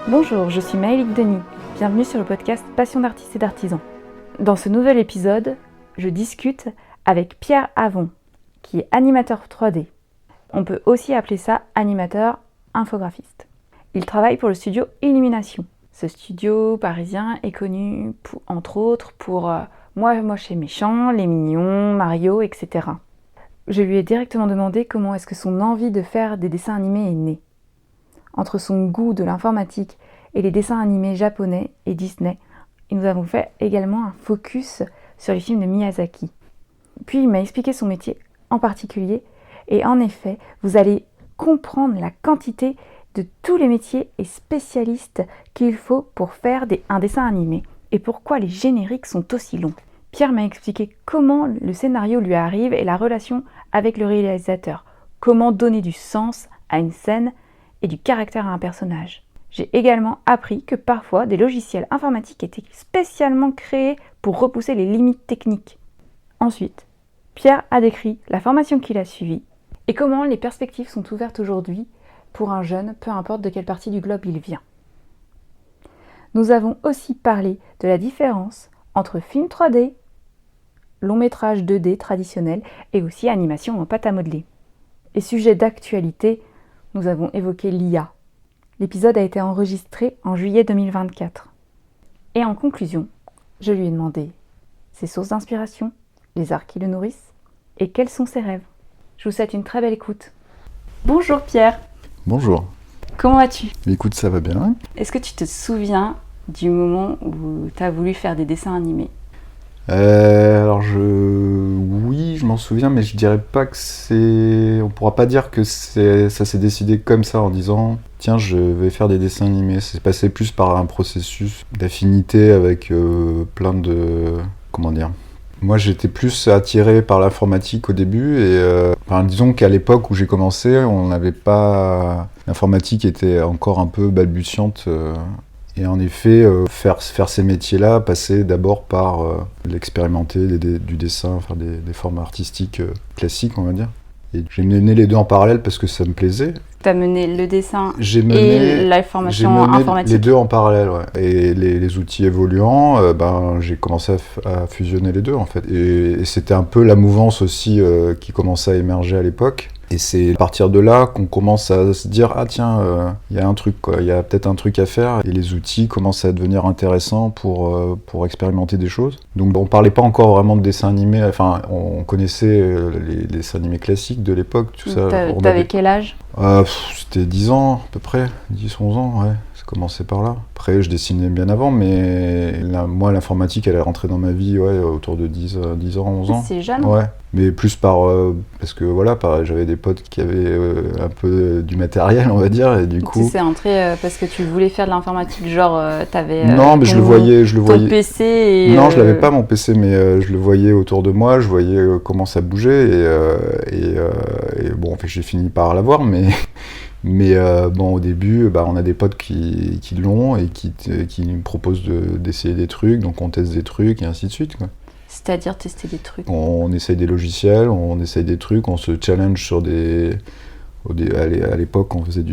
Bonjour, je suis Maëlys Denis. Bienvenue sur le podcast Passion d'artistes et d'artisans. Dans ce nouvel épisode, je discute avec Pierre Avon, qui est animateur 3D. On peut aussi appeler ça animateur infographiste. Il travaille pour le studio Illumination. Ce studio parisien est connu, entre autres, pour Moi chez Méchant, Les Mignons, Mario, etc. Je lui ai directement demandé comment est-ce que son envie de faire des dessins animés est née. Entre son goût de l'informatique et les dessins animés japonais et Disney, nous avons fait également un focus sur les films de Miyazaki. Puis il m'a expliqué son métier en particulier, et en effet, vous allez comprendre la quantité de tous les métiers et spécialistes qu'il faut pour faire un dessin animé, et pourquoi les génériques sont aussi longs. Pierre m'a expliqué comment le scénario lui arrive et la relation avec le réalisateur, comment donner du sens à une scène et du caractère à un personnage. J'ai également appris que parfois des logiciels informatiques étaient spécialement créés pour repousser les limites techniques. Ensuite, Pierre a décrit la formation qu'il a suivie et comment les perspectives sont ouvertes aujourd'hui pour un jeune, peu importe de quelle partie du globe il vient. Nous avons aussi parlé de la différence entre film 3D, long métrage 2D traditionnel et aussi animation en pâte à modeler. Et sujet d'actualité, nous avons évoqué l'IA. L'épisode a été enregistré en juillet 2024. Et en conclusion, je lui ai demandé ses sources d'inspiration, les arts qui le nourrissent, et quels sont ses rêves. Je vous souhaite une très belle écoute. Bonjour Pierre. Bonjour. Comment vas-tu ? Écoute, ça va bien. Est-ce que tu te souviens du moment où tu as voulu faire des dessins animés ? Oui, je m'en souviens, mais je dirais pas que c'est... On pourra pas dire que ça s'est décidé comme ça en disant « Tiens, je vais faire des dessins animés ». C'est passé plus par un processus d'affinité avec plein de... Comment dire ? Moi, j'étais plus attiré par l'informatique au début et disons qu'à l'époque où j'ai commencé, on n'avait pas... L'informatique était encore un peu balbutiante. Et en effet, faire ces métiers-là passait d'abord par l'expérimenter du dessin, faire des formes artistiques classiques, on va dire. Et j'ai mené les deux en parallèle parce que ça me plaisait. Tu as mené le dessin et la formation informatique. Les deux en parallèle, ouais. Et les outils évoluant, j'ai commencé à fusionner les deux, en fait. Et c'était un peu la mouvance aussi qui commençait à émerger à l'époque. Et c'est à partir de là qu'on commence à se dire « Ah tiens, y a un truc, quoi. Y a peut-être un truc à faire ». Et les outils commencent à devenir intéressants pour expérimenter des choses. Donc on parlait pas encore vraiment de dessin animé. Enfin, on connaissait les dessins animés classiques de l'époque, tout ça. T'avais quel âge ? C'était 10 ans à peu près, 10-11 ans, ouais. Ça commençait par là. Après, je dessinais bien avant, mais moi, l'informatique, elle est rentrée dans ma vie autour de 10 ans, 11 ans. C'est jeune. Ouais, mais plus parce que voilà, j'avais des potes qui avaient un peu du matériel, on va dire, et du coup... C'est entré parce que tu voulais faire de l'informatique, genre t'avais non, mais je le voyais. Ton PC et... Non, je l'avais pas mon PC, mais je le voyais autour de moi, je voyais comment ça bougeait, et bon, en fait, j'ai fini par l'avoir, mais au début, on a des potes qui l'ont et qui nous proposent d'essayer des trucs, donc on teste des trucs et ainsi de suite, quoi. C'est-à-dire tester des trucs. On essaye des logiciels, on essaye des trucs, on se challenge sur à l'époque, on faisait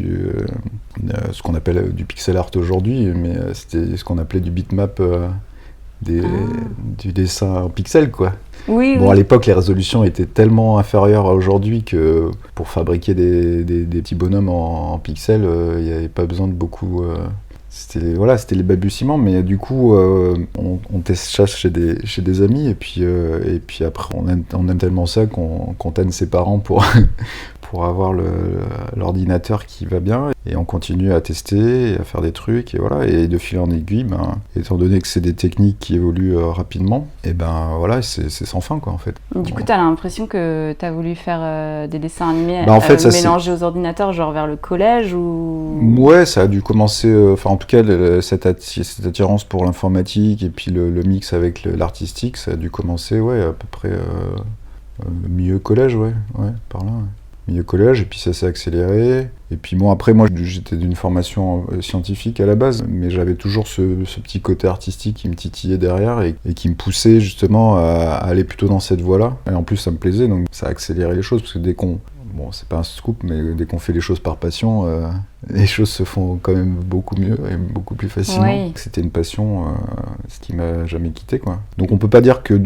ce qu'on appelle du pixel art aujourd'hui, mais c'était ce qu'on appelait du bitmap, du dessin en pixel, quoi. Oui, bon, à l'époque, les résolutions étaient tellement inférieures à aujourd'hui que pour fabriquer des petits bonhommes en pixels, il n'y avait pas besoin de beaucoup... C'était les balbutiements, mais du coup, on teste ça chez des amis, et puis après, on aime tellement ça qu'on tanne ses parents pour avoir l'ordinateur qui va bien, et on continue à tester, et à faire des trucs, et voilà, et de fil en aiguille, étant donné que c'est des techniques qui évoluent rapidement, et c'est sans fin, quoi, en fait. Du coup, t'as l'impression que t'as voulu faire des dessins animés mélangés aux ordinateurs, genre vers le collège, ou... Ouais, ça a dû commencer, en tout cas, cette attirance pour l'informatique, et puis le mix avec l'artistique, ça a dû commencer, à peu près milieu collège, par là, ouais. Milieu collège, et puis ça s'est accéléré. Et puis moi j'étais d'une formation scientifique à la base, mais j'avais toujours ce petit côté artistique qui me titillait derrière et qui me poussait justement à aller plutôt dans cette voie-là. Et en plus ça me plaisait, donc ça a accéléré les choses, parce que dès qu'on bon, c'est pas un scoop, mais dès qu'on fait les choses par passion, les choses se font quand même beaucoup mieux et beaucoup plus facilement. Oui. C'était une passion, ce qui m'a jamais quitté, quoi. Donc on peut pas dire que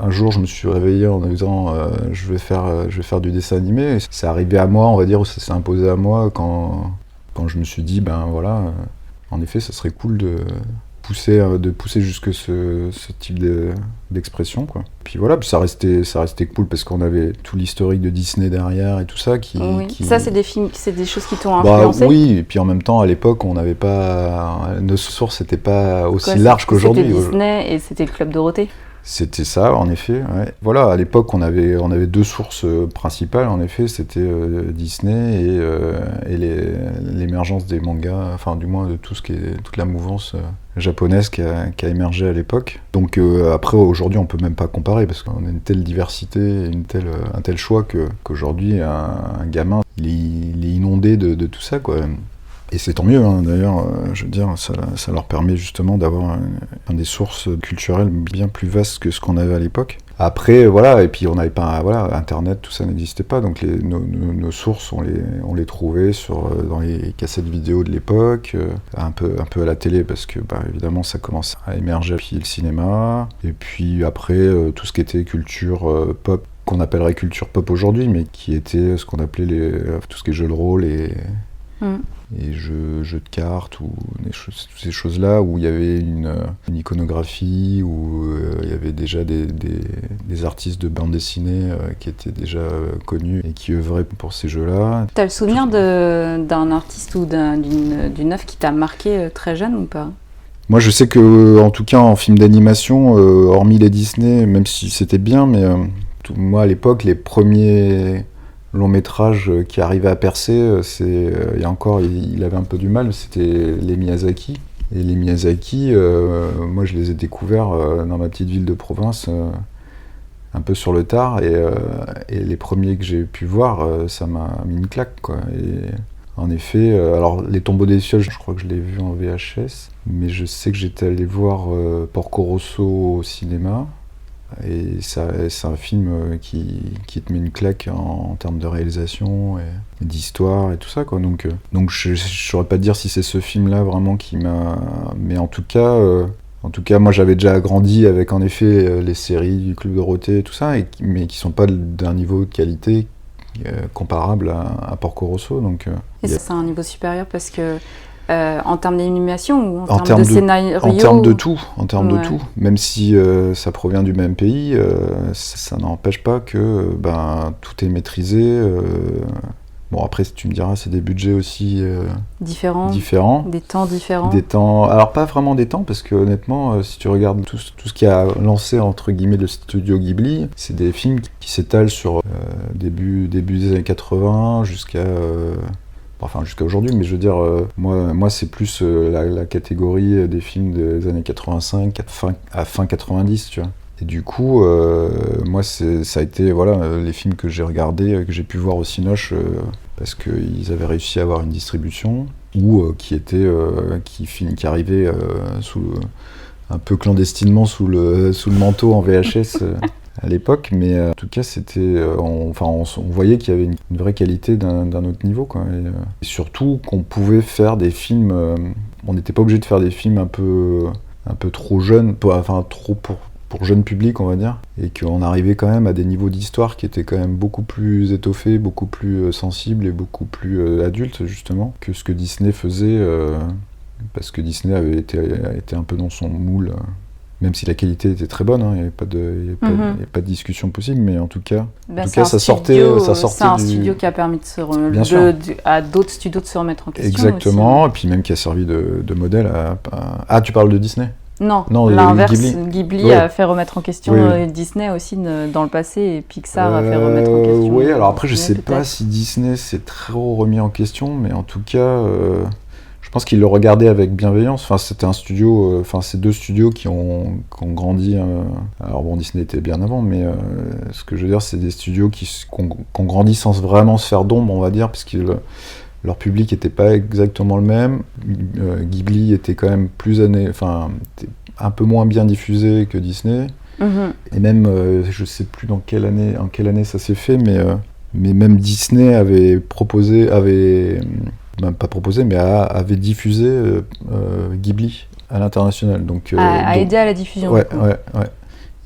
un jour je me suis réveillé en disant je vais faire du dessin animé. C'est arrivé à moi, on va dire, ou ça s'est imposé à moi quand je me suis dit, ben voilà, en effet, ça serait cool de pousser jusque ce type d'expression, quoi. Puis voilà, puis ça restait cool parce qu'on avait tout l'historique de Disney derrière et tout ça Ça, c'est des films, c'est des choses qui t'ont influencé. Oui, et puis en même temps, à l'époque, on n'avait pas, nos sources n'étaient pas aussi larges qu'aujourd'hui. C'était Disney et c'était le Club Dorothée. C'était ça, en effet. Ouais. Voilà, à l'époque, on avait 2 sources principales. En effet, c'était Disney et l'émergence des mangas, enfin du moins de toute la mouvance japonaise qui a émergé à l'époque. Donc après, aujourd'hui, on peut même pas comparer parce qu'on a une telle diversité, un tel choix qu'aujourd'hui, un gamin, il est inondé de tout ça, quoi. Et c'est tant mieux, hein, d'ailleurs, je veux dire, ça leur permet justement d'avoir des sources culturelles bien plus vastes que ce qu'on avait à l'époque. Après, voilà, et puis on n'avait pas, voilà, Internet, tout ça n'existait pas, donc nos sources, on les trouvait dans les cassettes vidéo de l'époque, un peu à la télé, parce que, évidemment, ça commence à émerger, puis le cinéma, et puis après, tout ce qui était culture pop, qu'on appellerait culture pop aujourd'hui, mais qui était ce qu'on appelait tout ce qui est jeux de rôle et jeux de cartes, ou toutes ces choses-là, où il y avait une iconographie, où il y avait déjà des artistes de bande dessinée qui étaient déjà connus et qui œuvraient pour ces jeux-là. T'as le souvenir d'un artiste ou d'une œuvre qui t'a marqué très jeune ou pas ? Moi, je sais que, en tout cas, en film d'animation, hormis les Disney, même si c'était bien, mais moi, à l'époque, les premiers long métrage qui arrivait à percer, il y a encore, il avait un peu du mal, c'était les Miyazaki. Et les Miyazaki, moi je les ai découverts dans ma petite ville de province, un peu sur le tard, et les premiers que j'ai pu voir, ça m'a mis une claque, quoi. Et en effet, alors les Tombeaux des cieux, je crois que je l'ai vu en VHS, mais je sais que j'étais allé voir Porco Rosso au cinéma. Et c'est un film qui te met une claque en termes de réalisation et d'histoire et tout ça, quoi. Donc je saurais pas te dire si c'est ce film-là vraiment qui m'a... Mais en tout cas, moi j'avais déjà grandi avec en effet les séries du Club Dorothée et tout ça, mais qui sont pas d'un niveau de qualité comparable à Porco Rosso. Donc, et ça, c'est un niveau supérieur parce que... en termes d'animation ou en termes de scénario? En termes de tout, de tout. Même si ça provient du même pays, ça n'empêche pas que tout est maîtrisé. Bon, après, si tu me diras, c'est des budgets aussi différents. Des temps différents. Alors, pas vraiment des temps, parce que honnêtement, si tu regardes tout ce qui a lancé, entre guillemets, le studio Ghibli, c'est des films qui s'étalent sur début des années 80 jusqu'à aujourd'hui, mais je veux dire, moi c'est plus la catégorie des films des années 85 à fin 90, tu vois. Et du coup, moi ça a été les films que j'ai regardés, que j'ai pu voir au Cinoche, parce qu'ils avaient réussi à avoir une distribution, ou qui arrivaient un peu clandestinement sous le manteau en VHS. À l'époque, mais en tout cas, on voyait qu'il y avait une vraie qualité d'un autre niveau, quoi. Et surtout qu'on pouvait faire des films, on n'était pas obligé de faire des films un peu trop jeunes, trop pour jeune public, on va dire, et qu'on arrivait quand même à des niveaux d'histoire qui étaient quand même beaucoup plus étoffés, beaucoup plus sensibles et beaucoup plus adultes, justement, que ce que Disney faisait, parce que Disney avait été un peu dans son moule. Même si la qualité était très bonne, il n'y avait pas de discussion possible, mais en tout cas, ça sortait. C'est un studio qui a permis à d'autres studios de se remettre en question. Exactement, aussi. Et puis même qui a servi de modèle Ah, tu parles de Disney ? Non, l'inverse. Ghibli a fait remettre en question Disney aussi dans le passé, et Pixar a fait remettre en question. Oui, alors après, je sais pas si Disney s'est trop remis en question, mais en tout cas... Je pense qu'ils le regardaient avec bienveillance. Enfin, c'était un studio, c'est 2 studios qui ont grandi. Alors bon, Disney était bien avant, mais ce que je veux dire, c'est des studios qui ont grandi sans vraiment se faire d'ombre, on va dire, parce que leur public n'était pas exactement le même. Ghibli était quand même un peu moins bien diffusé que Disney. Et même, je sais plus en quelle année ça s'est fait, mais Mais même Disney avait diffusé Ghibli à l'international. Donc, à aider à la diffusion. Ouais.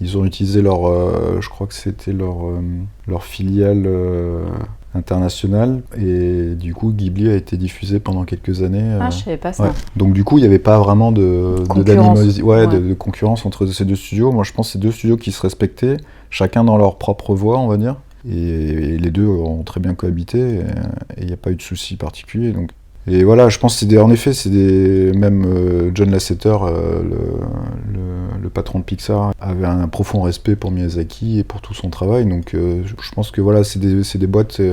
Ils ont utilisé je crois que c'était leur filiale internationale, et du coup Ghibli a été diffusé pendant quelques années. Je savais pas ça. Ouais. Donc du coup il n'y avait pas vraiment de concurrence entre ces deux studios. Moi je pense que c'est deux studios qui se respectaient, chacun dans leur propre voie, on va dire. Et les deux ont très bien cohabité, et il n'y a pas eu de soucis particuliers. Donc. Et voilà, je pense que même John Lasseter, le patron de Pixar, avait un profond respect pour Miyazaki et pour tout son travail. Donc je pense que voilà, c'est des boîtes qui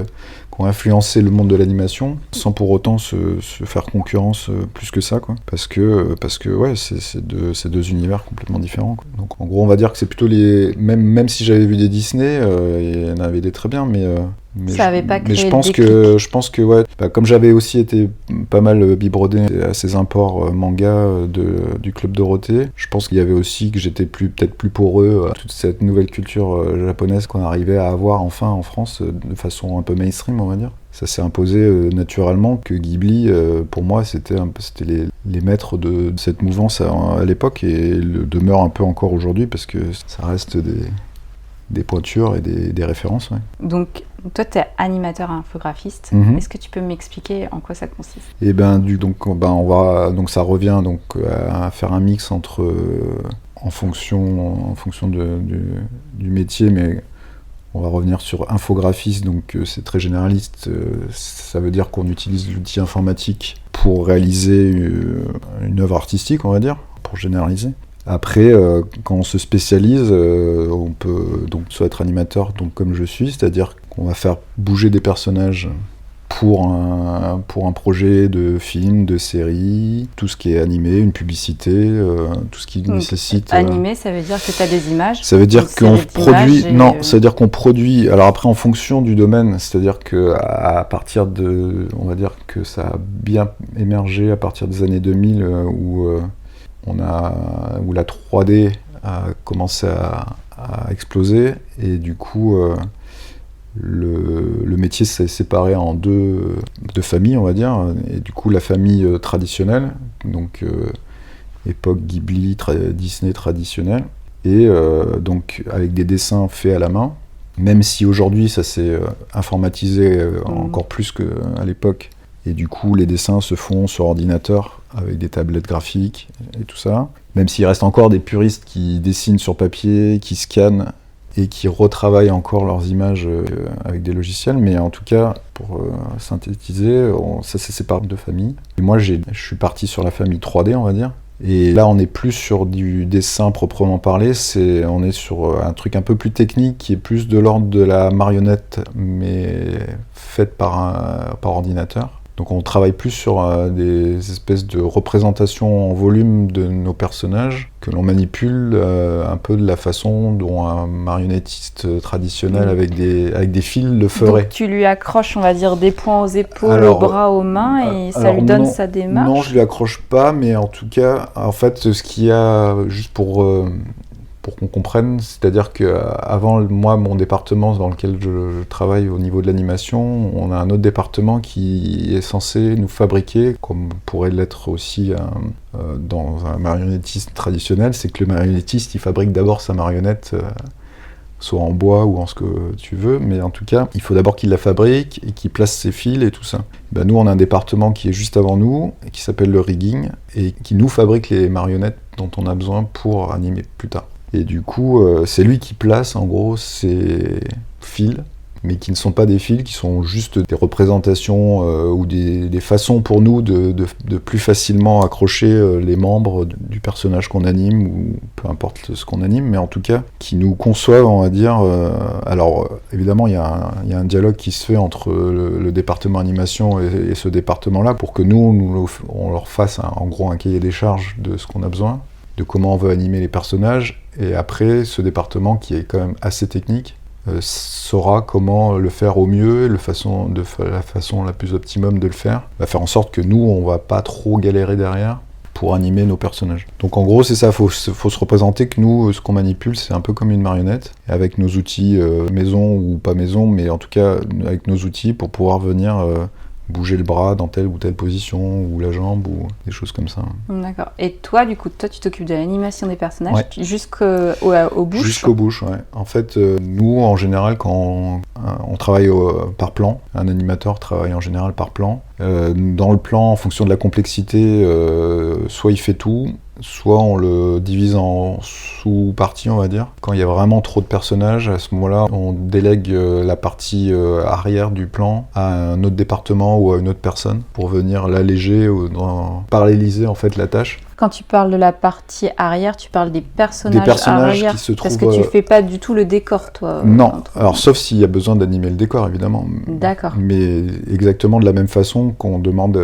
ont influencé le monde de l'animation sans pour autant se faire concurrence plus que ça, quoi. Parce que ouais, c'est deux univers complètement différents, quoi. Donc en gros, on va dire que c'est plutôt même si j'avais vu des Disney, il y en avait des très bien, mais ça avait pas créé je pense que ouais, comme j'avais aussi été pas mal biberonné à ces imports manga du Club Dorothée, je pense qu'il y avait aussi que j'étais peut-être plus poreux à toute cette nouvelle culture japonaise qu'on arrivait à avoir enfin en France de façon un peu mainstream, on va dire. Ça s'est imposé naturellement que Ghibli, pour moi, c'était les maîtres de cette mouvance à l'époque, et le demeure un peu encore aujourd'hui, parce que ça reste des pointures et des références. Ouais. Donc, toi, tu es animateur infographiste. Est-ce que tu peux m'expliquer en quoi ça consiste ? Et donc ça revient donc à faire un mix entre en fonction du métier, mais on va revenir sur infographiste, donc c'est très généraliste. Ça veut dire qu'on utilise l'outil informatique pour réaliser une œuvre artistique, on va dire, pour généraliser. Après, quand on se spécialise, on peut donc soit être animateur, donc comme je suis, c'est-à-dire qu'on va faire bouger des personnages pour un projet de film, de série, tout ce qui est animé, une publicité, tout ce qui nécessite... Animé, ça veut dire que tu as des images ? Ça veut dire qu'on produit... Non, ça veut dire qu'on produit... Alors après, en fonction du domaine, c'est-à-dire qu'à partir de... On va dire que ça a bien émergé à partir des années 2000, où la 3D a commencé à exploser, et du coup le métier s'est séparé en deux familles, on va dire. Et du coup la famille traditionnelle, donc époque Ghibli, Disney traditionnelle, et donc avec des dessins faits à la main, même si aujourd'hui ça s'est informatisé encore plus qu'à l'époque. Et du coup, les dessins se font sur ordinateur avec des tablettes graphiques et tout ça. Même s'il reste encore des puristes qui dessinent sur papier, qui scannent et qui retravaillent encore leurs images avec des logiciels. Mais en tout cas, pour synthétiser, ça se sépare de famille. Et moi, je suis parti sur la famille 3D, on va dire. Et là, on n'est plus sur du dessin proprement parlé, on est sur un truc un peu plus technique qui est plus de l'ordre de la marionnette, mais faite par ordinateur. Donc on travaille plus sur des espèces de représentations en volume de nos personnages que l'on manipule un peu de la façon dont un marionnettiste traditionnel avec des fils le ferait. Donc tu lui accroches, on va dire, des poings aux épaules, aux bras, aux mains, et ça lui donne sa démarche ? Non, je lui accroche pas, mais en tout cas, en fait, ce qu'il y a, juste pour qu'on comprenne, c'est-à-dire qu'avant, moi, mon département dans lequel je travaille au niveau de l'animation, on a un autre département qui est censé nous fabriquer, comme pourrait l'être aussi dans un marionnettiste traditionnel, c'est que le marionnettiste, il fabrique d'abord sa marionnette, soit en bois ou en ce que tu veux, mais en tout cas, il faut d'abord qu'il la fabrique et qu'il place ses fils et tout ça. Ben, nous, on a un département qui est juste avant nous, et qui s'appelle le rigging, et qui nous fabrique les marionnettes dont on a besoin pour animer plus tard. Et du coup, c'est lui qui place en gros ces fils, mais qui ne sont pas des fils, qui sont juste des représentations ou des façons pour nous de plus facilement accrocher les membres du personnage qu'on anime, ou peu importe ce qu'on anime, mais en tout cas, qui nous conçoivent, on va dire. Alors, évidemment, il y a un dialogue qui se fait entre le département animation et ce département-là, pour que on leur fasse en gros un cahier des charges de ce qu'on a besoin, de comment on veut animer les personnages, et après, ce département qui est quand même assez technique saura comment le faire au mieux, la façon la plus optimum de le faire, va faire en sorte que nous, on va pas trop galérer derrière pour animer nos personnages. Donc en gros c'est ça, faut se représenter que nous, ce qu'on manipule, c'est un peu comme une marionnette, avec nos outils maison ou pas maison, mais en tout cas avec nos outils pour pouvoir venir bouger le bras dans telle ou telle position, ou la jambe, ou des choses comme ça. D'accord. Et toi, du coup, tu t'occupes de l'animation des personnages jusqu'aux bouches? Jusqu'aux bouches, ouais. En fait, nous, en général, quand on travaille par plan, un animateur travaille en général par plan. Dans le plan, en fonction de la complexité, soit il fait tout, soit on le divise en sous-parties, on va dire. Quand il y a vraiment trop de personnages, à ce moment-là, on délègue la partie arrière du plan à un autre département ou à une autre personne pour venir l'alléger ou paralléliser en fait la tâche. Quand tu parles de la partie arrière, tu parles des personnages arrière, qui se trouvent... Parce que tu fais pas du tout le décor, toi. Non, alors sauf s'il y a besoin d'animer le décor, évidemment. D'accord. Mais exactement de la même façon qu'on demande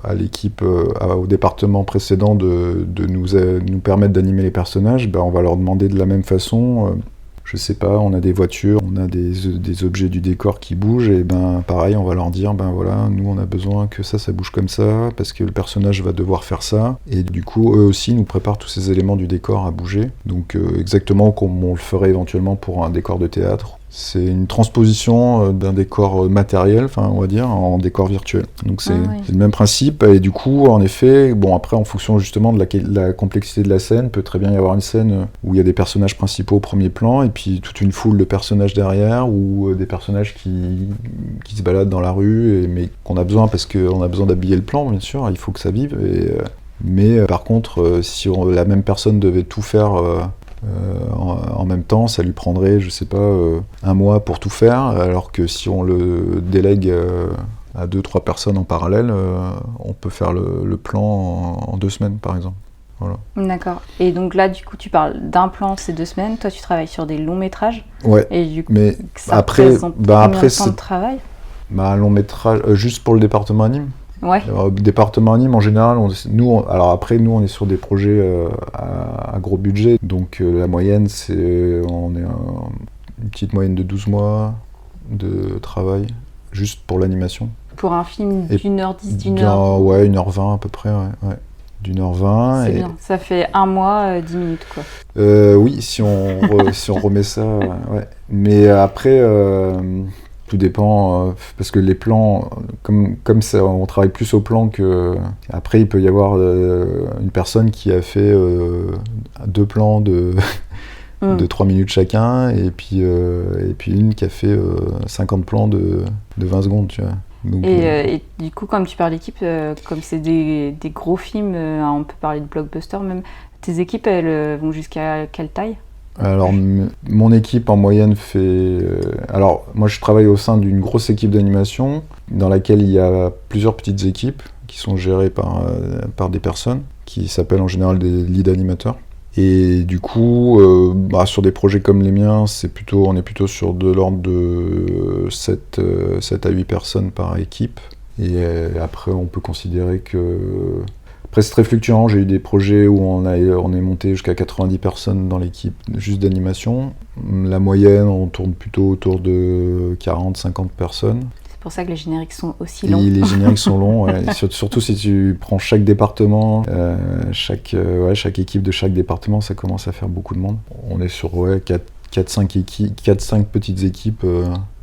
à l'équipe, au département précédent de nous permettre d'animer les personnages, on va leur demander de la même façon... je sais pas, on a des voitures, on a des objets du décor qui bougent, et pareil, on va leur dire, voilà, nous on a besoin que ça bouge comme ça, parce que le personnage va devoir faire ça, et du coup, eux aussi nous préparent tous ces éléments du décor à bouger, donc exactement comme on le ferait éventuellement pour un décor de théâtre. C'est une transposition d'un décor matériel, on va dire, en décor virtuel. Donc c'est le même principe, et du coup, en effet, après, en fonction justement de la complexité de la scène, peut très bien y avoir une scène où il y a des personnages principaux au premier plan, et puis toute une foule de personnages derrière, ou des personnages qui se baladent dans la rue, mais qu'on a besoin, parce qu'on a besoin d'habiller le plan, bien sûr, il faut que ça vive. Mais par contre, si la même personne devait tout faire... en même temps, ça lui prendrait, je sais pas, un mois pour tout faire, alors que si on le délègue à 2-3 personnes en parallèle, on peut faire le plan en 2 semaines, par exemple. Voilà. D'accord. Et donc là, du coup, tu parles d'un plan, c'est 2 semaines. Toi, tu travailles sur des longs métrages. Ouais. Et du coup, mais ça représente combien de temps de travail? Un long métrage, juste pour le département anime. Ouais. Département anime en général, nous on est sur des projets à gros budget, donc la moyenne on est une petite moyenne de 12 mois de travail juste pour l'animation. Pour un film d'1h10, d'une heure? Ouais, 1h20 à peu près, ouais. d'1h20. C'est bien, ça fait 1 mois, 10 minutes quoi. Oui, si on remet ça, ouais. Mais après... tout dépend, parce que les plans, comme ça, on travaille plus au plan que... Après, il peut y avoir une personne qui a fait 2 plans de 3 minutes chacun, et puis une qui a fait 50 plans de 20 secondes, tu vois. Donc, et du coup, comme tu parles d'équipe, comme c'est des gros films, on peut parler de blockbuster même, tes équipes, elles vont jusqu'à quelle taille ? Alors, mon équipe en moyenne fait... alors, moi je travaille au sein d'une grosse équipe d'animation dans laquelle il y a plusieurs petites équipes qui sont gérées par des personnes qui s'appellent en général des lead animateurs. Et du coup, sur des projets comme les miens, on est plutôt sur de l'ordre de 7 à 8 personnes par équipe. Et après, on peut considérer que... Après, c'est très fluctuant. J'ai eu des projets où on est monté jusqu'à 90 personnes dans l'équipe juste d'animation. La moyenne, on tourne plutôt autour de 40-50 personnes. C'est pour ça que les génériques sont aussi longs. Et les génériques sont longs, ouais. Surtout si tu prends chaque département, chaque équipe de chaque département, ça commence à faire beaucoup de monde. On est sur 4-5 petites équipes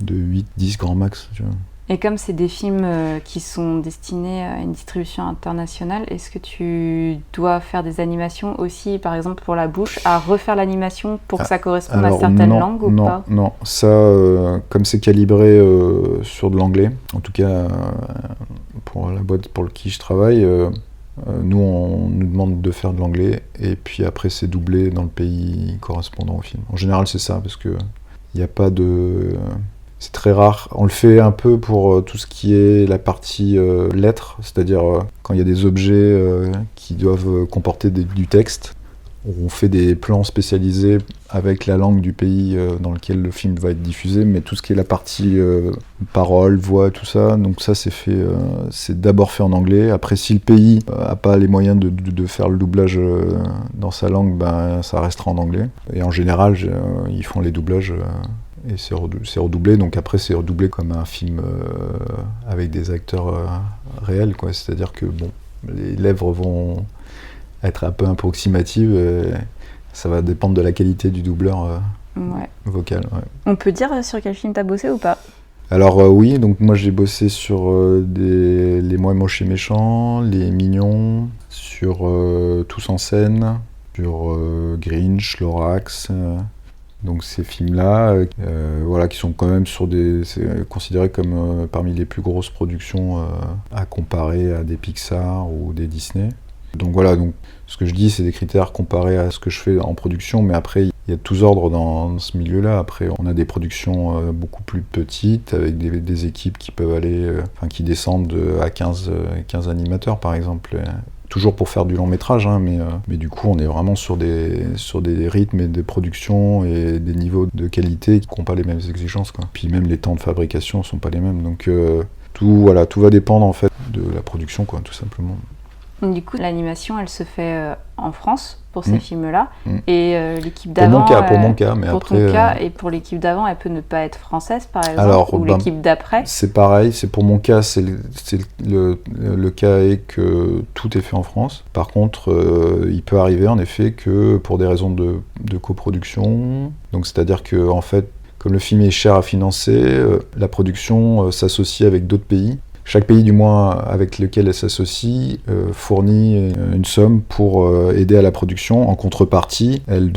de 8-10 grand max. Tu vois. Et comme c'est des films qui sont destinés à une distribution internationale, est-ce que tu dois faire des animations aussi, par exemple pour la bouche, à refaire l'animation pour que ça corresponde à certaines langues ou pas ? Non, ça, comme c'est calibré sur de l'anglais, en tout cas pour la boîte pour qui je travaille, nous on nous demande de faire de l'anglais, et puis après c'est doublé dans le pays correspondant au film. En général c'est ça, parce que il n'y a pas de... C'est très rare. On le fait un peu pour tout ce qui est la partie lettres, c'est-à-dire quand il y a des objets qui doivent comporter du texte. On fait des plans spécialisés avec la langue du pays dans lequel le film va être diffusé, mais tout ce qui est la partie parole, voix, tout ça, donc ça c'est d'abord fait en anglais. Après, si le pays n'a pas les moyens de faire le doublage dans sa langue, ça restera en anglais. Et en général, ils font les doublages... et c'est redoublé, donc après c'est redoublé comme un film avec des acteurs réels, quoi. C'est-à-dire que les lèvres vont être un peu approximative. Ça va dépendre de la qualité du doubleur vocal. Ouais. On peut dire sur quel film t'as bossé ou pas? Alors oui, donc moi j'ai bossé sur Les Moi Moche et Méchant, Les Mignons, sur Tous en scène, sur Grinch, Lorax. Donc ces films-là, voilà, qui sont quand même c'est considéré comme parmi les plus grosses productions à comparer à des Pixar ou des Disney. Donc voilà, donc ce que je dis, c'est des critères comparés à ce que je fais en production, mais après, il y a tous ordres dans ce milieu-là. Après, on a des productions beaucoup plus petites, avec des équipes qui peuvent aller, qui descendent à 15 animateurs, par exemple. Toujours pour faire du long métrage, hein, mais du coup, on est vraiment sur des rythmes et des productions et des niveaux de qualité qui n'ont pas les mêmes exigences, quoi. Puis même les temps de fabrication ne sont pas les mêmes. Donc tout va dépendre en fait de la production, quoi, tout simplement. Du coup, l'animation, elle se fait en France pour ces films-là, et l'équipe d'avant... Pour mon cas, mais pour après... ton cas, et pour l'équipe d'avant, elle peut ne pas être française, par exemple, alors, ou l'équipe d'après? C'est pareil, c'est pour mon cas, le cas est que tout est fait en France. Par contre, il peut arriver en effet que pour des raisons de coproduction, donc c'est-à-dire que en fait, comme le film est cher à financer, la production s'associe avec d'autres pays. Chaque pays, du moins avec lequel elle s'associe, fournit une somme pour aider à la production. En contrepartie, elle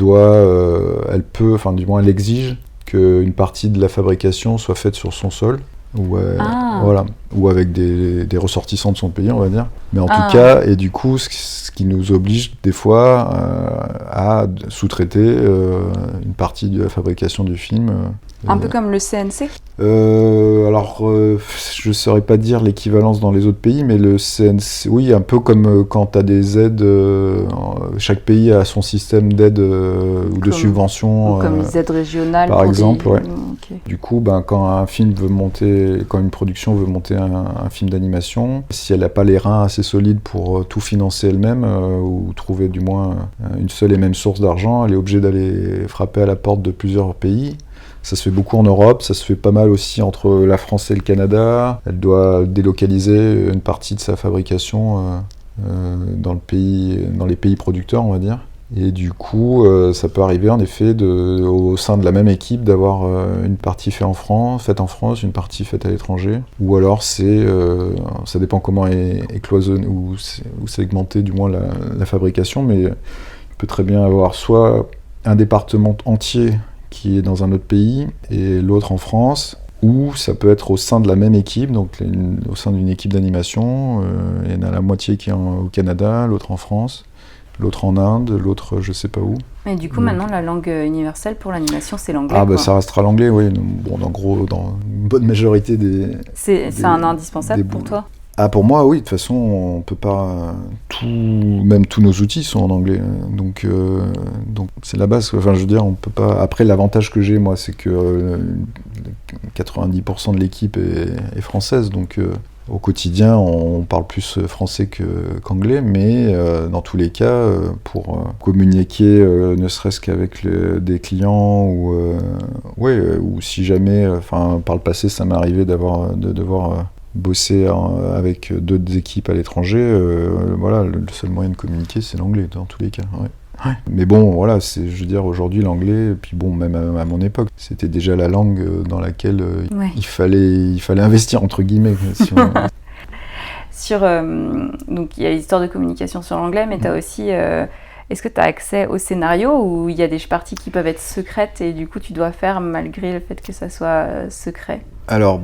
exige qu'une partie de la fabrication soit faite sur son sol, ou avec des ressortissants de son pays, on va dire. Mais en tout cas, et du coup, ce qui nous oblige des fois à sous-traiter une partie de la fabrication du film. Un peu comme le CNC? Je ne saurais pas dire l'équivalence dans les autres pays, mais le CNC, oui, un peu comme quand tu as des aides, chaque pays a son système d'aide ou de subvention. Comme les aides régionales. Par exemple, ouais. Okay. Du coup, quand une production veut monter un film d'animation, si elle n'a pas les reins assez solides pour tout financer elle-même, ou trouver du moins une seule et même source d'argent, elle est obligée d'aller frapper à la porte de plusieurs pays. Ça se fait beaucoup en Europe, ça se fait pas mal aussi entre la France et le Canada. Elle doit délocaliser une partie de sa fabrication dans les pays producteurs, on va dire. Et du coup, ça peut arriver en effet au sein de la même équipe d'avoir une partie faite en France, une partie faite à l'étranger. Ou alors ça dépend comment est cloisonné ou segmenté du moins la fabrication, mais il peut très bien avoir soit un département entier qui est dans un autre pays et l'autre en France, ou ça peut être au sein de la même équipe, donc au sein d'une équipe d'animation, il y en a la moitié qui est au Canada, l'autre en France, l'autre en Inde, l'autre je sais pas où. Et du coup, maintenant, la langue universelle pour l'animation, c'est l'anglais. Ça restera l'anglais, oui. Bon, dans une bonne majorité des... C'est un indispensable pour toi? Pour moi, oui. De toute façon, on peut pas... Même tous nos outils sont en anglais. Donc c'est la base. Enfin, je veux dire, on peut pas... Après, l'avantage que j'ai, moi, c'est que 90% de l'équipe est française. Donc, au quotidien, on parle plus français qu'anglais. Mais dans tous les cas, pour communiquer, ne serait-ce qu'avec des clients ou si jamais... par le passé, ça m'est arrivé de devoir... bosser avec d'autres équipes à l'étranger, le seul moyen de communiquer, c'est l'anglais, dans tous les cas. Ouais. Mais bon, voilà, je veux dire, aujourd'hui, l'anglais, et puis bon, même à mon époque, c'était déjà la langue dans laquelle il fallait investir, entre guillemets. Donc, il y a l'histoire de communication sur l'anglais, mais tu as aussi... Est-ce que tu as accès au scénario, ou il y a des parties qui peuvent être secrètes et du coup, tu dois faire malgré le fait que ça soit secret? Alors,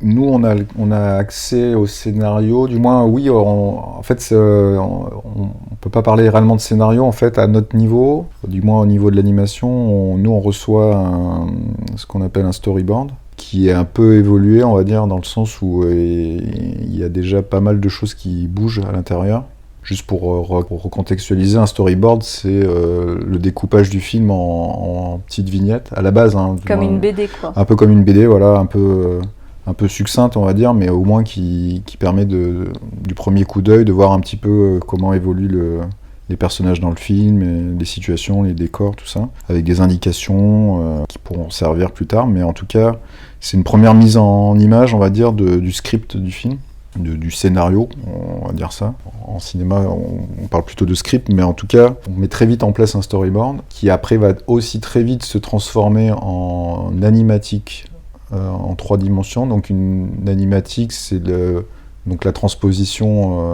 nous, on a accès au scénario, du moins, oui, en fait, on peut pas parler réellement de scénario, en fait, à notre niveau, du moins au niveau de l'animation, nous, on reçoit ce qu'on appelle un storyboard, qui est un peu évolué, on va dire, dans le sens où il y a déjà pas mal de choses qui bougent à l'intérieur. Juste pour recontextualiser, un storyboard, c'est le découpage du film en petites vignettes, à la base. Comme une BD, quoi. Un peu comme une BD, voilà, un peu succincte, on va dire, mais au moins qui permet du premier coup d'œil de voir un petit peu comment évoluent les personnages dans le film, les situations, les décors, tout ça, avec des indications qui pourront servir plus tard. Mais en tout cas, c'est une première mise en image, on va dire, du script du film. du scénario, on va dire ça. En cinéma, on parle plutôt de script, mais en tout cas, on met très vite en place un storyboard qui après va aussi très vite se transformer en animatique en 3 dimensions. Donc une animatique, c'est donc la transposition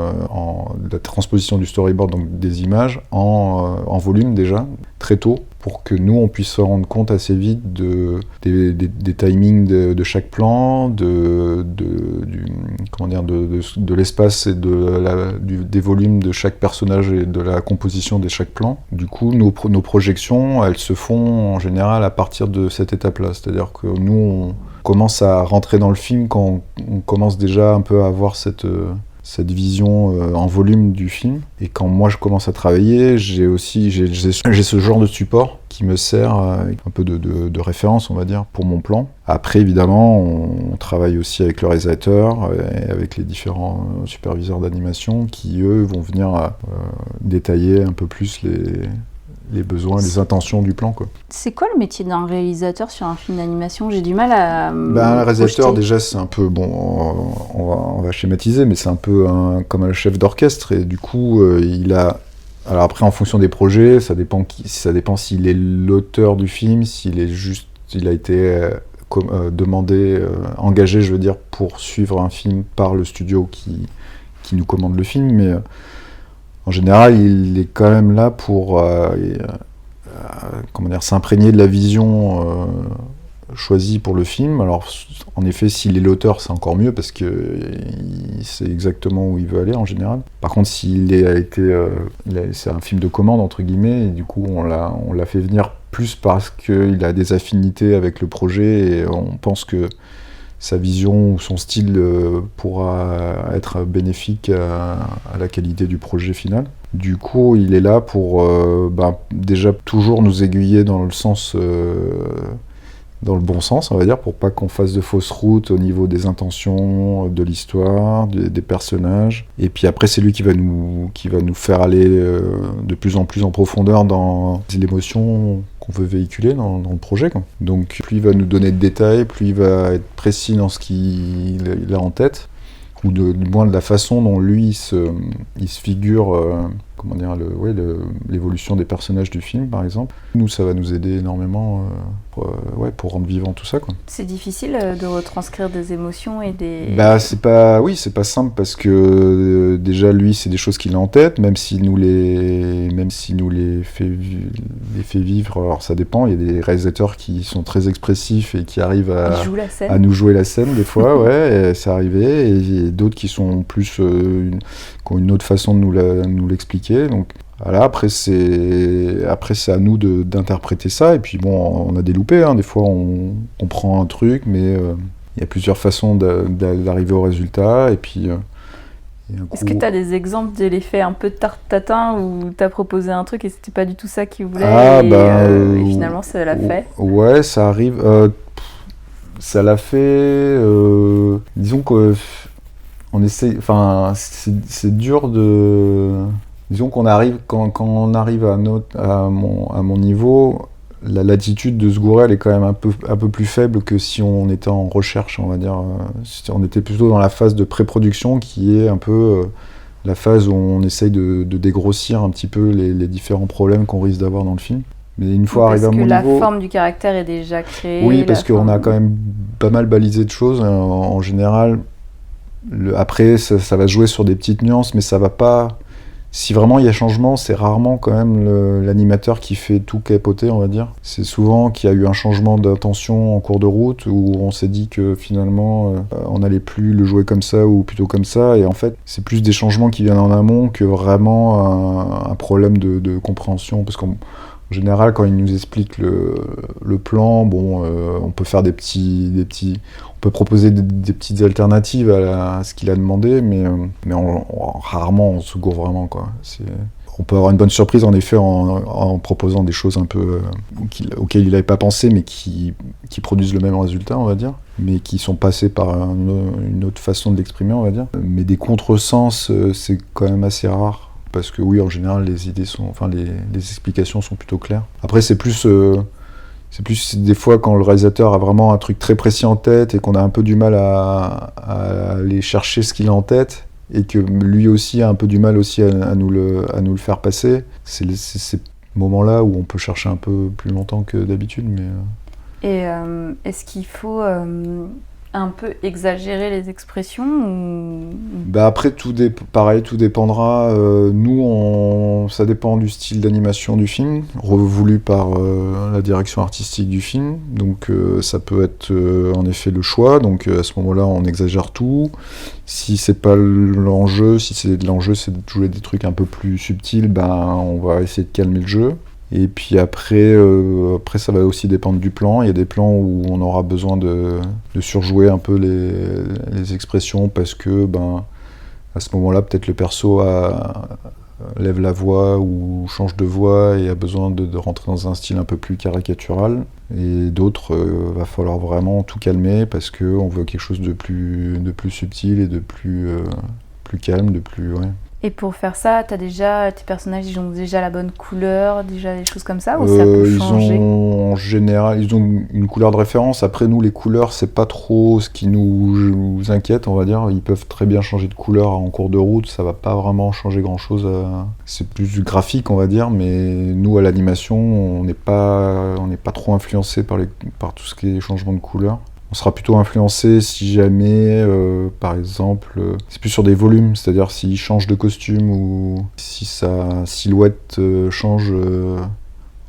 du storyboard, donc des images, en volume déjà, très tôt, pour que nous, on puisse se rendre compte assez vite des timings de chaque plan, de l'espace et des volumes de chaque personnage et de la composition de chaque plan. Du coup, nos projections, elles se font en général à partir de cette étape-là. C'est-à-dire que nous, on commence à rentrer dans le film quand on commence déjà un peu à avoir cette vision en volume du film. Et quand moi je commence à travailler, j'ai ce genre de support qui me sert un peu de référence, on va dire, pour mon plan. Après, évidemment, on travaille aussi avec le réalisateur et avec les différents superviseurs d'animation qui, eux, vont venir détailler un peu plus les besoins, les intentions du plan, quoi. C'est quoi le métier d'un réalisateur sur un film d'animation ? J'ai du mal à un réalisateur, déjà, c'est un peu, on va schématiser, mais c'est un peu comme un chef d'orchestre, et du coup, il a... Alors après, en fonction des projets, ça dépend s'il est l'auteur du film, s'il a été engagé, je veux dire, pour suivre un film par le studio qui nous commande le film, mais... En général, il est quand même là pour s'imprégner de la vision choisie pour le film. Alors, en effet, s'il est l'auteur, c'est encore mieux parce qu'il sait exactement où il veut aller en général. Par contre, c'est un film de commande entre guillemets, et du coup, on l'a fait venir plus parce qu'il a des affinités avec le projet et on pense que sa vision ou son style pourra être bénéfique à la qualité du projet final. Du coup, il est là pour déjà toujours nous aiguiller dans le bon sens, on va dire, pour pas qu'on fasse de fausses routes au niveau des intentions, de l'histoire, des personnages. Et puis après, c'est lui qui va nous faire aller de plus en plus en profondeur dans l'émotion qu'on veut véhiculer dans le projet, quoi. Donc plus il va nous donner de détails, plus il va être précis dans ce qu'il a en tête, ou du moins de la façon dont lui il se figure l'évolution des personnages du film, par exemple. Nous, ça va nous aider énormément pour rendre vivant tout ça, quoi. C'est difficile de retranscrire des émotions et des... c'est pas simple parce que déjà lui, c'est des choses qu'il a en tête, même s'il nous les fait vivre. Alors ça dépend. Il y a des réalisateurs qui sont très expressifs et qui arrivent à nous jouer la scène des fois, ouais, c'est arrivé, et d'autres qui sont plus qui ont une autre façon de nous l'expliquer. Donc voilà, après c'est à nous d'interpréter ça, et puis bon, on a des loupés, hein. Des fois on prend un truc, mais il y a plusieurs façons d'arriver au résultat, et puis Est-ce que tu as des exemples de l'effet un peu tarte-tatin où tu as proposé un truc et c'était pas du tout ça qu'il voulait, et finalement ça l'a fait? Ouais, ça arrive. Ça l'a fait. Disons que on essaie. Enfin, c'est dur de. Disons qu'on arrive quand on arrive à mon niveau. La latitude de se gourer, elle est quand même un peu plus faible que si on était en recherche, on va dire. Si on était plutôt dans la phase de pré-production, qui est un peu la phase où on essaye de dégrossir un petit peu les différents problèmes qu'on risque d'avoir dans le film. Mais une fois arrivé à mon niveau... Parce que la forme du caractère est déjà créée. Oui, parce qu'on a quand même pas mal balisé de choses. En général, après, ça va se jouer sur des petites nuances, mais ça va pas... Si vraiment il y a changement, c'est rarement quand même l'animateur qui fait tout capoter, on va dire. C'est souvent qu'il y a eu un changement d'intention en cours de route, où on s'est dit que finalement on n'allait plus le jouer comme ça ou plutôt comme ça, et en fait c'est plus des changements qui viennent en amont que vraiment un problème de compréhension, parce qu'en général quand il nous explique le plan, bon, on peut faire des petits on peut proposer des petites alternatives à ce qu'il a demandé, mais rarement on se gourre vraiment, quoi. On peut avoir une bonne surprise en effet en proposant des choses un peu auxquelles il n'avait pas pensé, mais qui produisent le même résultat, on va dire, mais qui sont passés par une autre façon de l'exprimer, on va dire. Mais des contresens, c'est quand même assez rare. Parce que oui, en général, les explications sont plutôt claires. Après, c'est plus... C'est plus des fois quand le réalisateur a vraiment un truc très précis en tête et qu'on a un peu du mal à aller chercher ce qu'il a en tête, et que lui aussi a un peu du mal aussi à nous le faire passer. C'est ces moments-là où on peut chercher un peu plus longtemps que d'habitude. Et est-ce qu'il faut un peu exagérer les expressions ou... Après, pareil, tout dépendra. Nous, ça dépend du style d'animation du film, voulu par la direction artistique du film. Donc ça peut être en effet le choix. Donc à ce moment-là, on exagère tout. Si c'est pas l'enjeu, si c'est l'enjeu, c'est de jouer des trucs un peu plus subtils, on va essayer de calmer le jeu. Et puis après, ça va aussi dépendre du plan. Il y a des plans où on aura besoin de surjouer un peu les expressions parce que à ce moment-là, peut-être le perso lève la voix ou change de voix et a besoin de rentrer dans un style un peu plus caricatural. Et d'autres, va falloir vraiment tout calmer parce qu'on veut quelque chose de plus subtil et de plus calme, de plus... Ouais. Et pour faire ça, tes personnages, ils ont déjà la bonne couleur, déjà des choses comme ça, ou ça peut changer ? En général, ils ont une couleur de référence. Après, nous, les couleurs, c'est pas trop ce qui nous inquiète, on va dire. Ils peuvent très bien changer de couleur en cours de route, ça va pas vraiment changer grand-chose. C'est plus graphique, on va dire, mais nous, à l'animation, on n'est pas trop influencé par tout ce qui est changement de couleur. On sera plutôt influencé si jamais, par exemple, c'est plus sur des volumes, c'est-à-dire s'il change de costume ou si sa silhouette change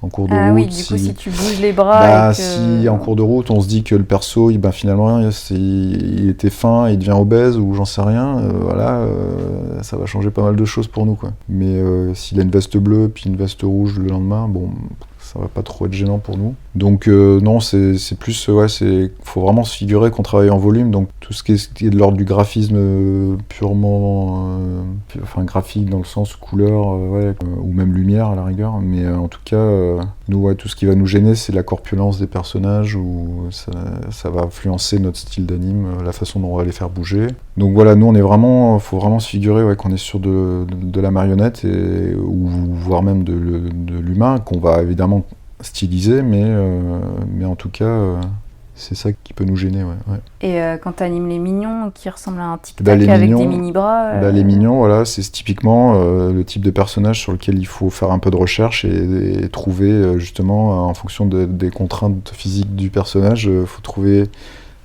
en cours de route. Ah oui, du coup, si tu bouges les bras. Si en cours de route, on se dit que le perso, finalement, il était fin, il devient obèse ou j'en sais rien, ça va changer pas mal de choses pour nous, quoi. Mais s'il a une veste bleue puis une veste rouge le lendemain, ça va pas trop être gênant pour nous. Donc non, c'est plus, faut vraiment se figurer qu'on travaille en volume, donc tout ce qui est de l'ordre du graphisme purement, graphique dans le sens couleur, ou même lumière à la rigueur, mais en tout cas, nous, tout ce qui va nous gêner, c'est la corpulence des personnages, où ça va influencer notre style d'anime, la façon dont on va les faire bouger. Donc voilà, nous, faut vraiment se figurer qu'on est sur de la marionnette, ou voire même de l'humain, qu'on va évidemment stylisé, mais en tout cas, c'est ça qui peut nous gêner. Ouais. Et quand tu animes les mignons qui ressemblent à un tic-tac avec des mini-bras Les mignons, voilà, c'est typiquement le type de personnage sur lequel il faut faire un peu de recherche et trouver, justement, en fonction des contraintes physiques du personnage, il faut trouver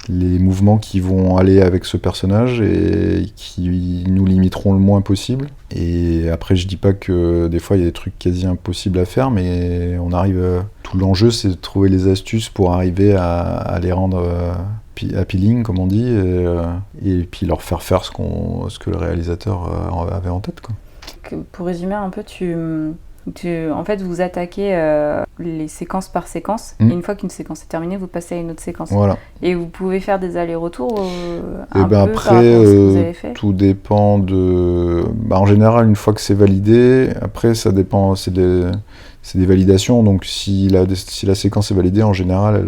les mouvements qui vont aller avec ce personnage et qui nous limiteront le moins possible. Et après, je dis pas que des fois il y a des trucs quasi impossibles à faire, mais on arrive. Tout l'enjeu, c'est de trouver les astuces pour arriver à les rendre appealing, comme on dit, et puis leur faire faire ce que le réalisateur avait en tête, quoi. Pour résumer un peu, en fait, vous attaquez les séquences par séquence, et une fois qu'une séquence est terminée, vous passez à une autre séquence. Voilà. Et vous pouvez faire des allers-retours après, par rapport à ce que vous avez fait. Tout dépend de... en général, une fois que c'est validé, après, ça dépend, c'est des validations, donc si la séquence est validée, en général,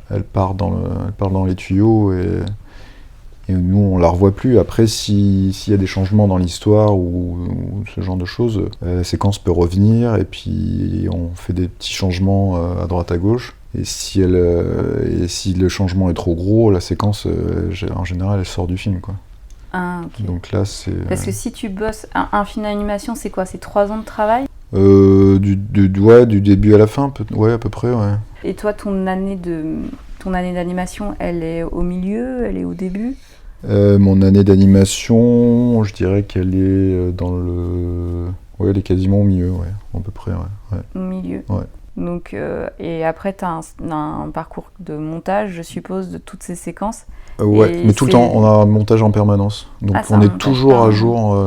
elle part dans les tuyaux, et nous, on la revoit plus. Après, s'il y a des changements dans l'histoire ou ce genre de choses, la séquence peut revenir et puis on fait des petits changements à droite à gauche. Et si le changement est trop gros, la séquence, en général, elle sort du film, quoi. Ah, ok. Donc là, c'est... Parce que si tu bosses un film d'animation, c'est quoi ? C'est 3 ans de travail ? Du début à la fin, à peu près, ouais. Et toi, ton année d'animation, elle est au milieu, elle est au début ? Mon année d'animation, je dirais qu'elle est elle est quasiment au milieu, à peu près, ouais. Au milieu. Ouais. Donc, et après, tu as un parcours de montage, je suppose, de toutes ces séquences. Mais tout le temps, on a un montage en permanence. Donc on est toujours à jour,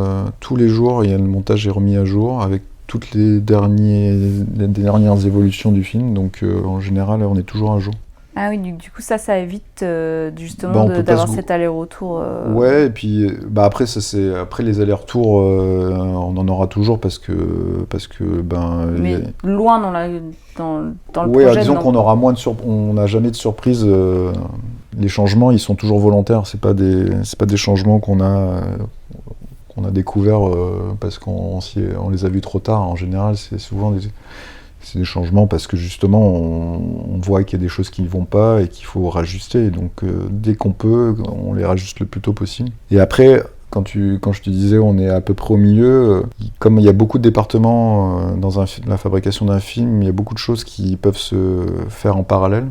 tous les jours, le montage est remis à jour avec toutes les dernières évolutions du film. Donc en général, on est toujours à jour. Ah oui, du coup, ça évite justement d'avoir cet aller-retour. Ouais, et puis après les allers-retours, on en aura toujours parce que mais loin dans le projet. Oui, disons qu'on aura on n'a jamais de surprise. Les changements, ils sont toujours volontaires. C'est pas des changements qu'on a découverts parce qu'on les a vus trop tard. En général, c'est souvent C'est des changements parce que justement on voit qu'il y a des choses qui ne vont pas et qu'il faut rajuster. Donc dès qu'on peut, on les rajuste le plus tôt possible. Et après, quand je te disais on est à peu près au milieu, comme il y a beaucoup de départements dans la fabrication d'un film, il y a beaucoup de choses qui peuvent se faire en parallèle.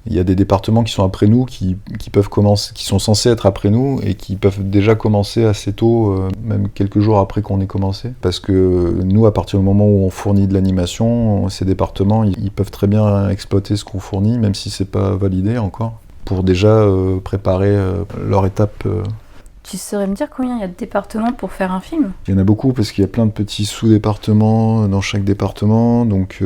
Il y a des départements qui sont après nous, qui peuvent commencer, qui sont censés être après nous et qui peuvent déjà commencer assez tôt, même quelques jours après qu'on ait commencé. Parce que nous, à partir du moment où on fournit de l'animation, ces départements, ils peuvent très bien exploiter ce qu'on fournit, même si c'est pas validé encore, pour déjà préparer leur étape. Tu saurais me dire combien il y a de départements pour faire un film ? Il y en a beaucoup parce qu'il y a plein de petits sous-départements dans chaque département, donc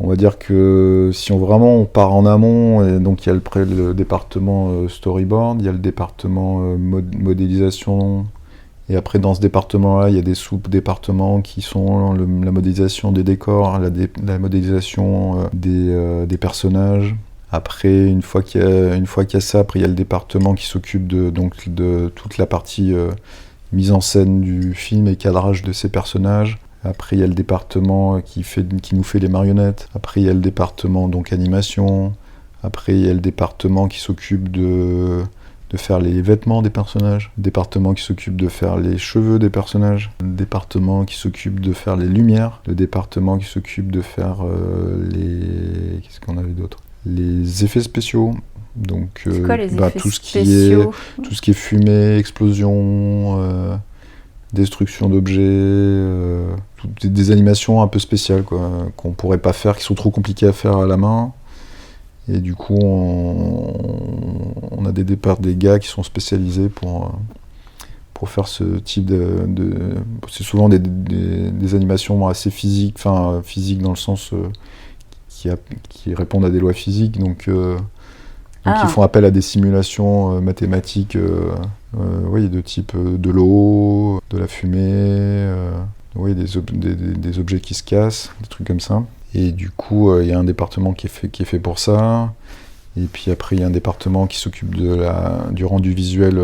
on va dire que si on part en amont, et donc il y a le département storyboard, il y a le département modélisation, et après dans ce département-là, il y a des sous-départements qui sont la modélisation des décors, la modélisation des personnages. Après, une fois qu'il y a ça, après il y a le département qui s'occupe de toute la partie mise en scène du film et cadrage de ces personnages. Après, il y a le département qui nous fait les marionnettes. Après, il y a le département donc animation. Après, il y a le département qui s'occupe de faire les vêtements des personnages. Le département qui s'occupe de faire les cheveux des personnages. Le département qui s'occupe de faire les lumières. Le département qui s'occupe de faire Qu'est-ce qu'on avait d'autre ? Les effets spéciaux. Donc, c'est quoi les effets tout spéciaux ? Tout ce qui est fumée, explosion, destruction d'objets, des animations un peu spéciales qu'on pourrait pas faire, qui sont trop compliquées à faire à la main. Et du coup, on a des gars qui sont spécialisés pour faire ce type c'est souvent des animations assez physiques, physiques dans le sens qui répondent à des lois physiques, donc ils font appel à des simulations mathématiques de type de l'eau, de la fumée, des objets qui se cassent, des trucs comme ça. Et du coup, il y a un département qui est fait pour ça. Et puis après, il y a un département qui s'occupe du rendu visuel.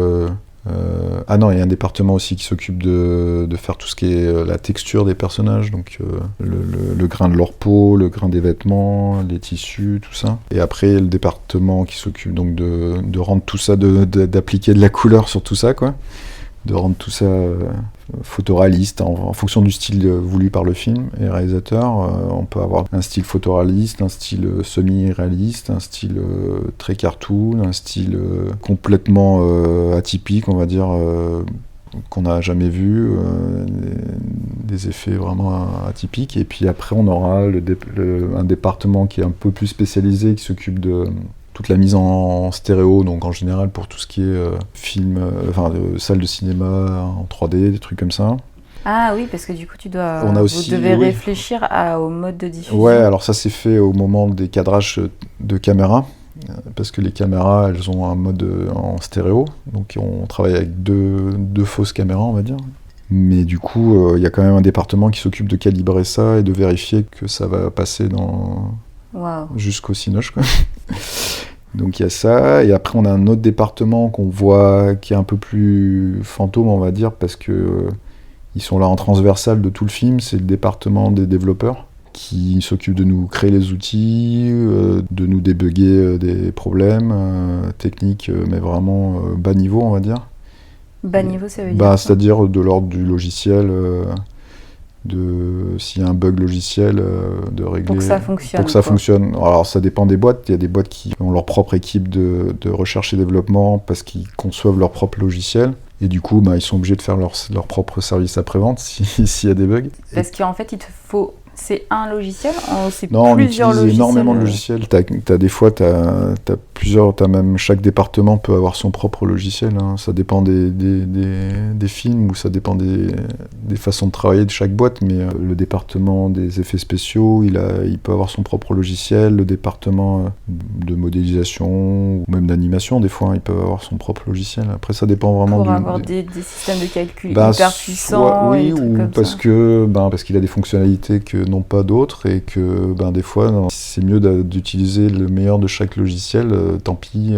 Il y a un département aussi qui s'occupe de faire tout ce qui est la texture des personnages, donc le grain de leur peau, le grain des vêtements, les tissus, tout ça. Et après, il y a le département qui s'occupe donc de rendre tout ça, d'appliquer de la couleur sur tout ça, quoi. De rendre tout ça photoréaliste en fonction du style voulu par le film et le réalisateur. On peut avoir un style photoréaliste, un style semi-réaliste, un style très cartoon, un style complètement atypique, on va dire, qu'on n'a jamais vu, des effets vraiment atypiques. Et puis après, on aura un département qui est un peu plus spécialisé, qui s'occupe de toute la mise en stéréo, donc en général pour tout ce qui est film, salle de cinéma en 3D, des trucs comme ça. Ah oui, parce que du coup, vous devez réfléchir au mode de diffusion. Ouais, alors ça c'est fait au moment des cadrages de caméra, parce que les caméras, elles ont un mode en stéréo, donc on travaille avec deux fausses caméras, on va dire. Mais du coup, il y a quand même un département qui s'occupe de calibrer ça et de vérifier que ça va passer jusqu'au cinoche, quoi. Donc il y a ça, et après on a un autre département qu'on voit qui est un peu plus fantôme, on va dire, parce que ils sont là en transversal de tout le film. C'est le département des développeurs qui s'occupe de nous créer les outils, de nous débugger des problèmes techniques, mais vraiment bas niveau, on va dire. Bas niveau, ça veut dire c'est-à-dire de l'ordre du logiciel, s'il y a un bug logiciel, de régler... Pour que ça fonctionne. Pour que ça fonctionne. Alors ça dépend des boîtes. Il y a des boîtes qui ont leur propre équipe de recherche et développement parce qu'ils conçoivent leur propre logiciel. Et du coup, ils sont obligés de faire leur propre service après-vente s'il y a des bugs. Parce qu'en fait, il te faut... C'est un logiciel ou c'est non, plusieurs logiciels? Non, on utilise énormément de logiciels. Des fois, t'as plusieurs... même chaque département peut avoir son propre logiciel. Hein. Ça dépend des films ou ça dépend des façons de travailler de chaque boîte. Mais le département des effets spéciaux, il peut avoir son propre logiciel. Le département de modélisation ou même d'animation, des fois, il peut avoir son propre logiciel. Après, ça dépend vraiment Pour avoir des systèmes de calcul hyper puissants. Oui, ou parce qu'il a des fonctionnalités que n'ont pas d'autres, et que des fois c'est mieux d'utiliser le meilleur de chaque logiciel. Tant pis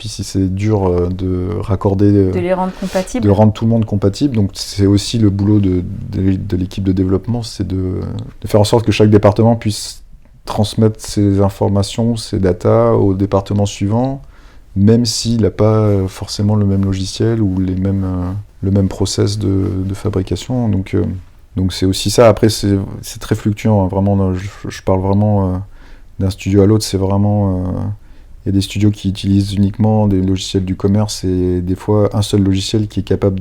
si c'est dur de raccorder, de les rendre compatibles, de rendre tout le monde compatible. Donc c'est aussi le boulot de l'équipe de développement, c'est de faire en sorte que chaque département puisse transmettre ses informations, ses datas au département suivant, même s'il n'a pas forcément le même logiciel ou le même process de fabrication. Donc c'est aussi ça. Après, c'est très fluctuant, hein. Vraiment, je parle vraiment d'un studio à l'autre. C'est vraiment... Il y a des studios qui utilisent uniquement des logiciels du commerce, et des fois un seul logiciel qui est capable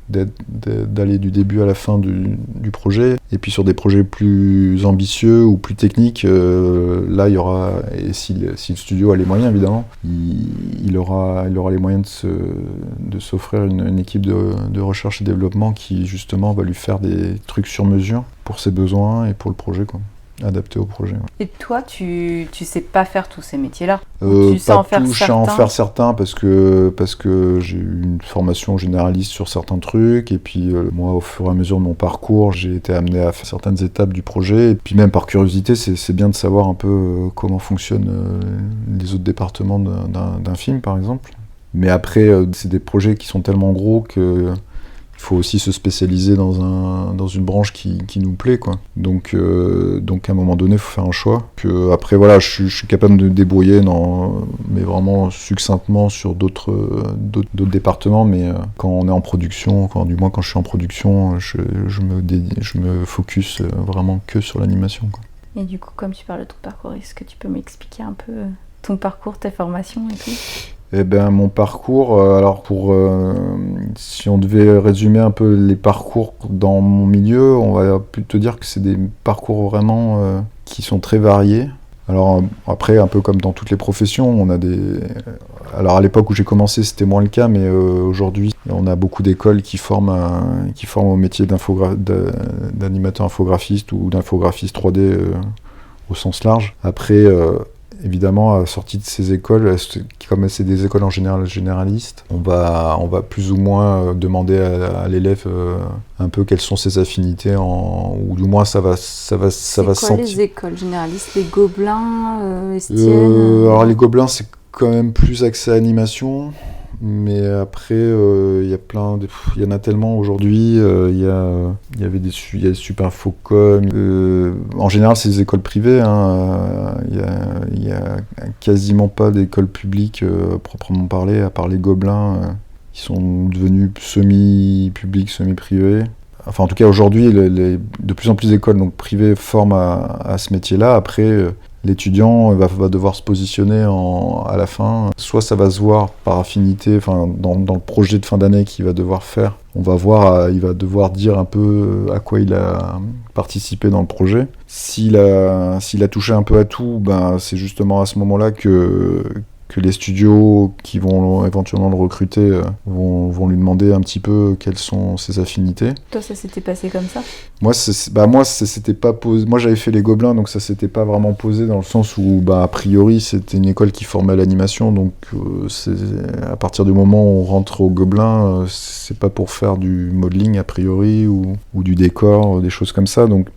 d'aller du début à la fin du projet. Et puis sur des projets plus ambitieux ou plus techniques, là il y aura, et si le studio a les moyens évidemment, il aura les moyens de s'offrir une équipe de recherche et développement qui justement va lui faire des trucs sur mesure pour ses besoins et pour le projet, quoi. Adapté au projet. Ouais. Et toi, tu sais pas faire tous ces métiers-là? Tu sais en faire certains? Je sais en faire certains parce que j'ai eu une formation généraliste sur certains trucs, et puis moi, au fur et à mesure de mon parcours, j'ai été amené à faire certaines étapes du projet, et puis même par curiosité, c'est bien de savoir un peu comment fonctionnent les autres départements d'un film, par exemple. Mais après, c'est des projets qui sont tellement gros que il faut aussi se spécialiser dans une branche qui nous plaît, quoi. Donc à un moment donné, il faut faire un choix. Après, voilà, je suis capable de me débrouiller, mais vraiment succinctement sur d'autres départements. Mais quand on est en production, du moins quand je suis en production, je me focus vraiment que sur l'animation, quoi. Et du coup, comme tu parles de ton parcours, est-ce que tu peux m'expliquer un peu ton parcours, tes formations et tout ? Eh ben, mon parcours, alors si on devait résumer un peu les parcours dans mon milieu, on va plutôt dire que c'est des parcours vraiment qui sont très variés. Alors après, un peu comme dans toutes les professions, on a alors à l'époque où j'ai commencé, c'était moins le cas, mais aujourd'hui, on a beaucoup d'écoles qui forment au métier d'animateur infographiste ou d'infographiste 3D au sens large. Après, évidemment, à la sortie de ces écoles, comme c'est des écoles en général généralistes, on va plus ou moins demander à l'élève un peu quelles sont ses affinités, ou du moins ça va se sentir. C'est quoi les écoles généralistes? Les Gobelins, Estienne Alors les Gobelins, c'est quand même plus axé à animation. Mais après, il y en a tellement aujourd'hui. Il y a des Supinfocom. En général, c'est des écoles privées, hein. Il y a quasiment pas d'écoles publiques proprement parler, à part les Gobelins, qui sont devenus semi-publics, semi-privés. Enfin, en tout cas, aujourd'hui, de plus en plus d'écoles donc privées forment à ce métier-là. Après, l'étudiant va devoir se positionner à la fin. Soit ça va se voir par affinité, dans le projet de fin d'année qu'il va devoir faire. On va voir, il va devoir dire un peu à quoi il a participé dans le projet. S'il a touché un peu à tout, c'est justement à ce moment-là que les studios qui vont éventuellement le recruter vont lui demander un petit peu quelles sont ses affinités. Toi, ça s'était passé comme ça ? Moi, ça s'était pas posé. Moi, j'avais fait les Gobelins, donc ça s'était pas vraiment posé dans le sens où, a priori, c'était une école qui formait à l'animation, donc à partir du moment où on rentre aux Gobelins, c'est pas pour faire du modeling a priori ou du décor, des choses comme ça, donc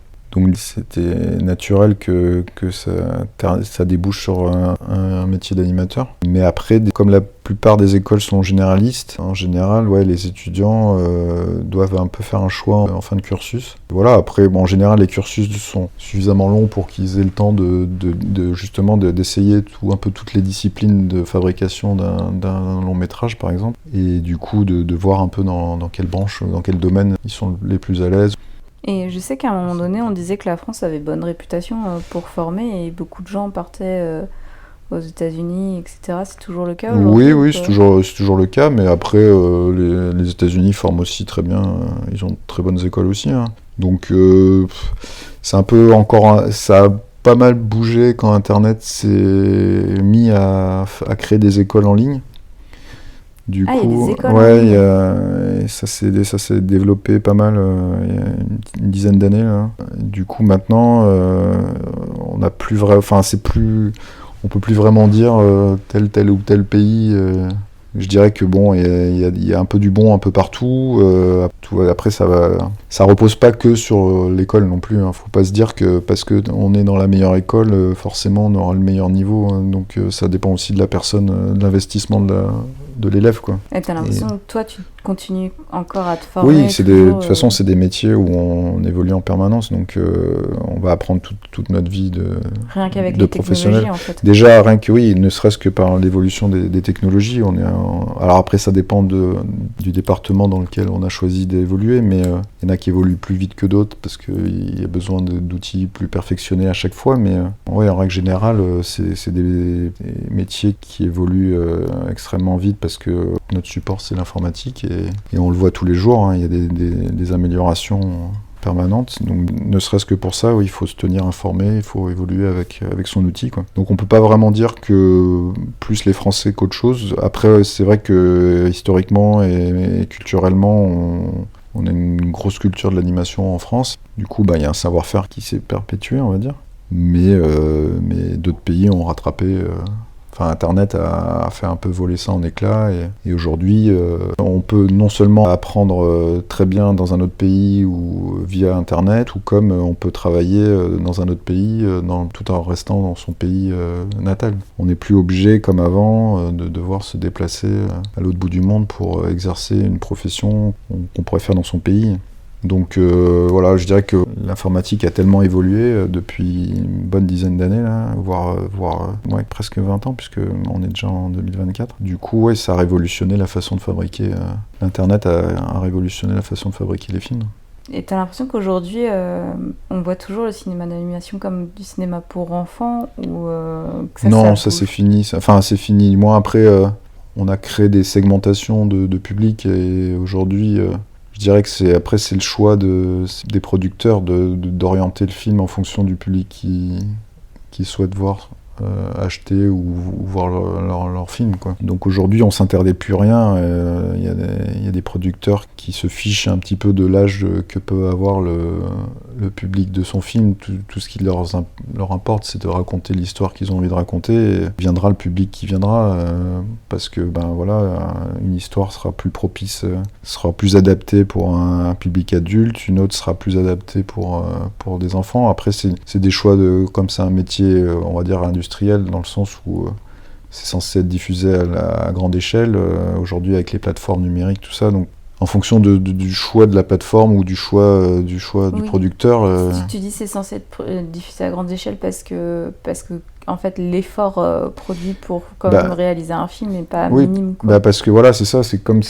c'était naturel que ça débouche sur un métier d'animateur. Mais après, comme la plupart des écoles sont généralistes, en général, les étudiants doivent un peu faire un choix en fin de cursus. Voilà, après, en général, les cursus sont suffisamment longs pour qu'ils aient le temps justement d'essayer un peu toutes les disciplines de fabrication d'un long métrage, par exemple. Et du coup, de voir un peu dans quelle branche, dans quel domaine ils sont les plus à l'aise. Et je sais qu'à un moment donné, on disait que la France avait bonne réputation pour former, et beaucoup de gens partaient aux États-Unis, etc. C'est toujours le cas aujourd'hui? Oui, c'est toujours le cas, mais après, les États-Unis forment aussi très bien, ils ont de très bonnes écoles aussi, hein. Donc, c'est un peu ça a pas mal bougé quand Internet s'est mis à créer des écoles en ligne. Du coup, il y a des écoles ça s'est développé pas mal il y a une dizaine d'années là. Du coup, maintenant, on n'a plus on peut plus vraiment dire tel ou tel pays Je dirais que bon, il y a un peu du bon un peu partout. Après, ça repose pas que sur l'école non plus. Faut pas se dire que parce que on est dans la meilleure école, forcément on aura le meilleur niveau. Donc ça dépend aussi de la personne, de l'investissement de l'élève, quoi. Et t'as l'impression que toi, tu continues encore à te former? Oui, de toute façon, c'est des métiers où on évolue en permanence, donc on va apprendre toute notre vie rien qu'avec de les professionnel. technologies, en fait. Déjà, rien que oui, ne serait-ce que par l'évolution des technologies. Alors après, ça dépend du département dans lequel on a choisi d'évoluer, mais il y en a qui évoluent plus vite que d'autres parce qu'il y a besoin d'outils plus perfectionnés à chaque fois. Mais ouais, en règle générale, c'est des métiers qui évoluent extrêmement vite parce que notre support, c'est l'informatique et on le voit tous les jours. Hein, il y a des améliorations permanente. Donc ne serait-ce que pour ça, oui, il faut se tenir informé, il faut évoluer avec son outil, quoi. Donc on peut pas vraiment dire que plus les Français qu'autre chose. Après, c'est vrai que historiquement et culturellement, on a une grosse culture de l'animation en France. Du coup, il y a un savoir-faire qui s'est perpétué, on va dire. Mais d'autres pays ont rattrapé... Internet a fait un peu voler ça en éclats et aujourd'hui on peut non seulement apprendre très bien dans un autre pays ou via Internet, ou comme on peut travailler dans un autre pays tout en restant dans son pays natal. On n'est plus obligé comme avant de devoir se déplacer à l'autre bout du monde pour exercer une profession qu'on pourrait faire dans son pays. Donc voilà, je dirais que l'informatique a tellement évolué depuis une bonne dizaine d'années, là, voire presque 20 ans, puisqu'on est déjà en 2024. Du coup, ouais, ça a révolutionné la façon de fabriquer. L'Internet a révolutionné la façon de fabriquer les films. Et t'as l'impression qu'aujourd'hui, on voit toujours le cinéma d'animation comme du cinéma pour enfants ou que non, ça c'est fini. C'est fini. Moi, après, on a créé des segmentations de public et aujourd'hui... Je dirais que c'est le choix des producteurs d'orienter le film en fonction du public qui souhaite voir acheter ou voir leur film, quoi. Donc aujourd'hui, on s'interdit plus rien. Il y a des producteurs qui se fichent un petit peu de l'âge que peut avoir le public de son film. Tout ce qui leur importe, c'est de raconter l'histoire qu'ils ont envie de raconter. Et viendra le public qui viendra, parce que une histoire sera plus propice, sera plus adaptée pour un public adulte, une autre sera plus adaptée pour des enfants. Après, c'est des choix comme c'est un métier, on va dire industriel, dans le sens où c'est censé être diffusé à grande échelle, aujourd'hui avec les plateformes numériques, tout ça. Donc, en fonction du choix de la plateforme ou du choix du producteur. Tu dis c'est censé être diffusé à grande échelle parce que en fait l'effort produit pour réaliser un film n'est pas minime, quoi. Parce que voilà, c'est ça, c'est quand même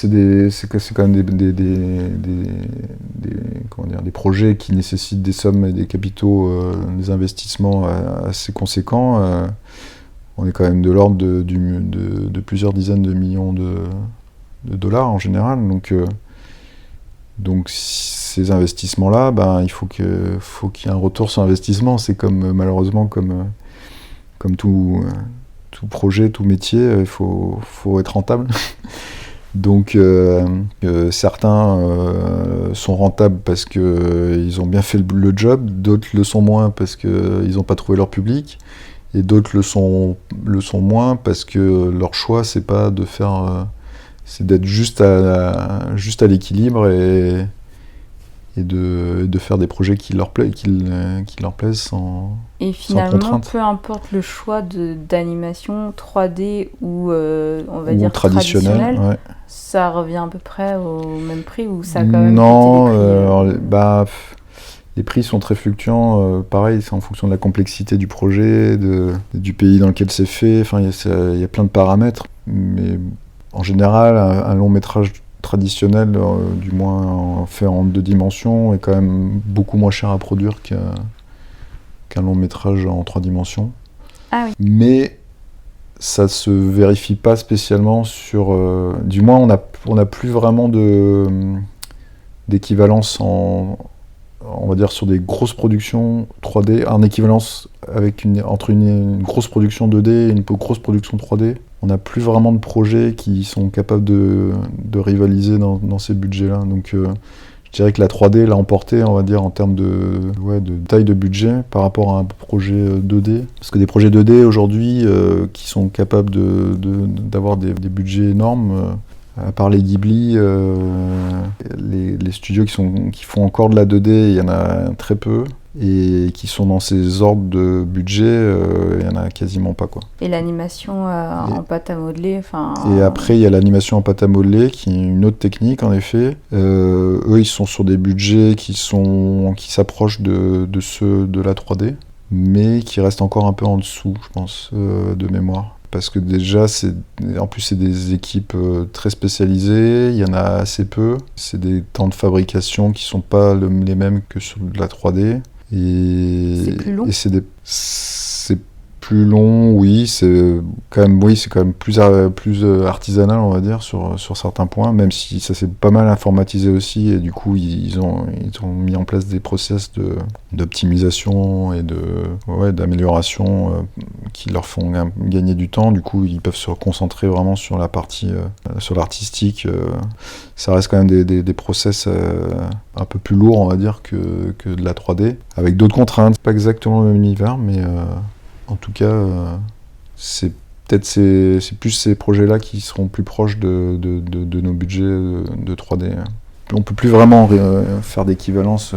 des projets qui nécessitent des sommes et des capitaux, des investissements assez conséquents. On est quand même de l'ordre de plusieurs dizaines de millions de dollars en général. Donc ces investissements-là, il faut qu'il y ait un retour sur investissement. C'est malheureusement comme tout projet, tout métier, il faut être rentable. Donc certains sont rentables parce qu'ils ont bien fait le job, d'autres le sont moins parce qu'ils n'ont pas trouvé leur public, et d'autres le sont moins parce que leur choix, c'est pas de faire... c'est d'être juste à l'équilibre et de faire des projets qui leur plaisent sans Et finalement, contrainte. Peu importe le choix d'animation 3D ou on va dire traditionnel, ouais. Ça revient à peu près au même prix, ou ça a quand même Non, les prix sont très fluctuants. Pareil, c'est en fonction de la complexité du projet, du pays dans lequel c'est fait. Enfin, il y a plein de paramètres, mais en général, un long métrage traditionnel, du moins fait en 2 dimensions, est quand même beaucoup moins cher à produire qu'un long métrage en 3 dimensions. Ah oui. Mais ça se vérifie pas spécialement sur... du moins, on n'a plus vraiment d'équivalence on va dire sur des grosses productions 3D, en équivalence entre une grosse production 2D et une grosse production 3D. On n'a plus vraiment de projets qui sont capables de rivaliser dans ces budgets-là. Donc je Je dirais que la 3D l'a emporté, on va dire, en termes de taille de budget par rapport à un projet 2D. Parce que des projets 2D aujourd'hui qui sont capables d'avoir des budgets énormes, à part les Ghibli, les studios qui font encore de la 2D, il y en a très peu. Et qui sont dans ces ordres de budget, il n'y en a quasiment pas, quoi. Et l'animation en pâte à modeler, Et après, il y a l'animation en pâte à modeler, qui est une autre technique, en effet. Eux, ils sont sur des budgets qui s'approchent de ceux de la 3D, mais qui restent encore un peu en dessous, je pense, de mémoire. Parce que déjà, en plus, c'est des équipes très spécialisées, il y en a assez peu. C'est des temps de fabrication qui ne sont pas les mêmes que sur de la 3D. C'est plus long. C'est plus long, oui. C'est quand même plus artisanal, on va dire, sur certains points, même si ça s'est pas mal informatisé aussi. Et du coup, ils ont mis en place des process d'optimisation et d'amélioration qui leur font gagner du temps. Du coup, ils peuvent se concentrer vraiment sur la partie, sur l'artistique. Ça reste quand même des process un peu plus lourds, on va dire, que de la 3D, avec d'autres contraintes. Pas exactement le même univers, mais en tout cas, c'est plus ces projets-là qui seront plus proches de nos budgets de 3D. On peut plus vraiment faire d'équivalence.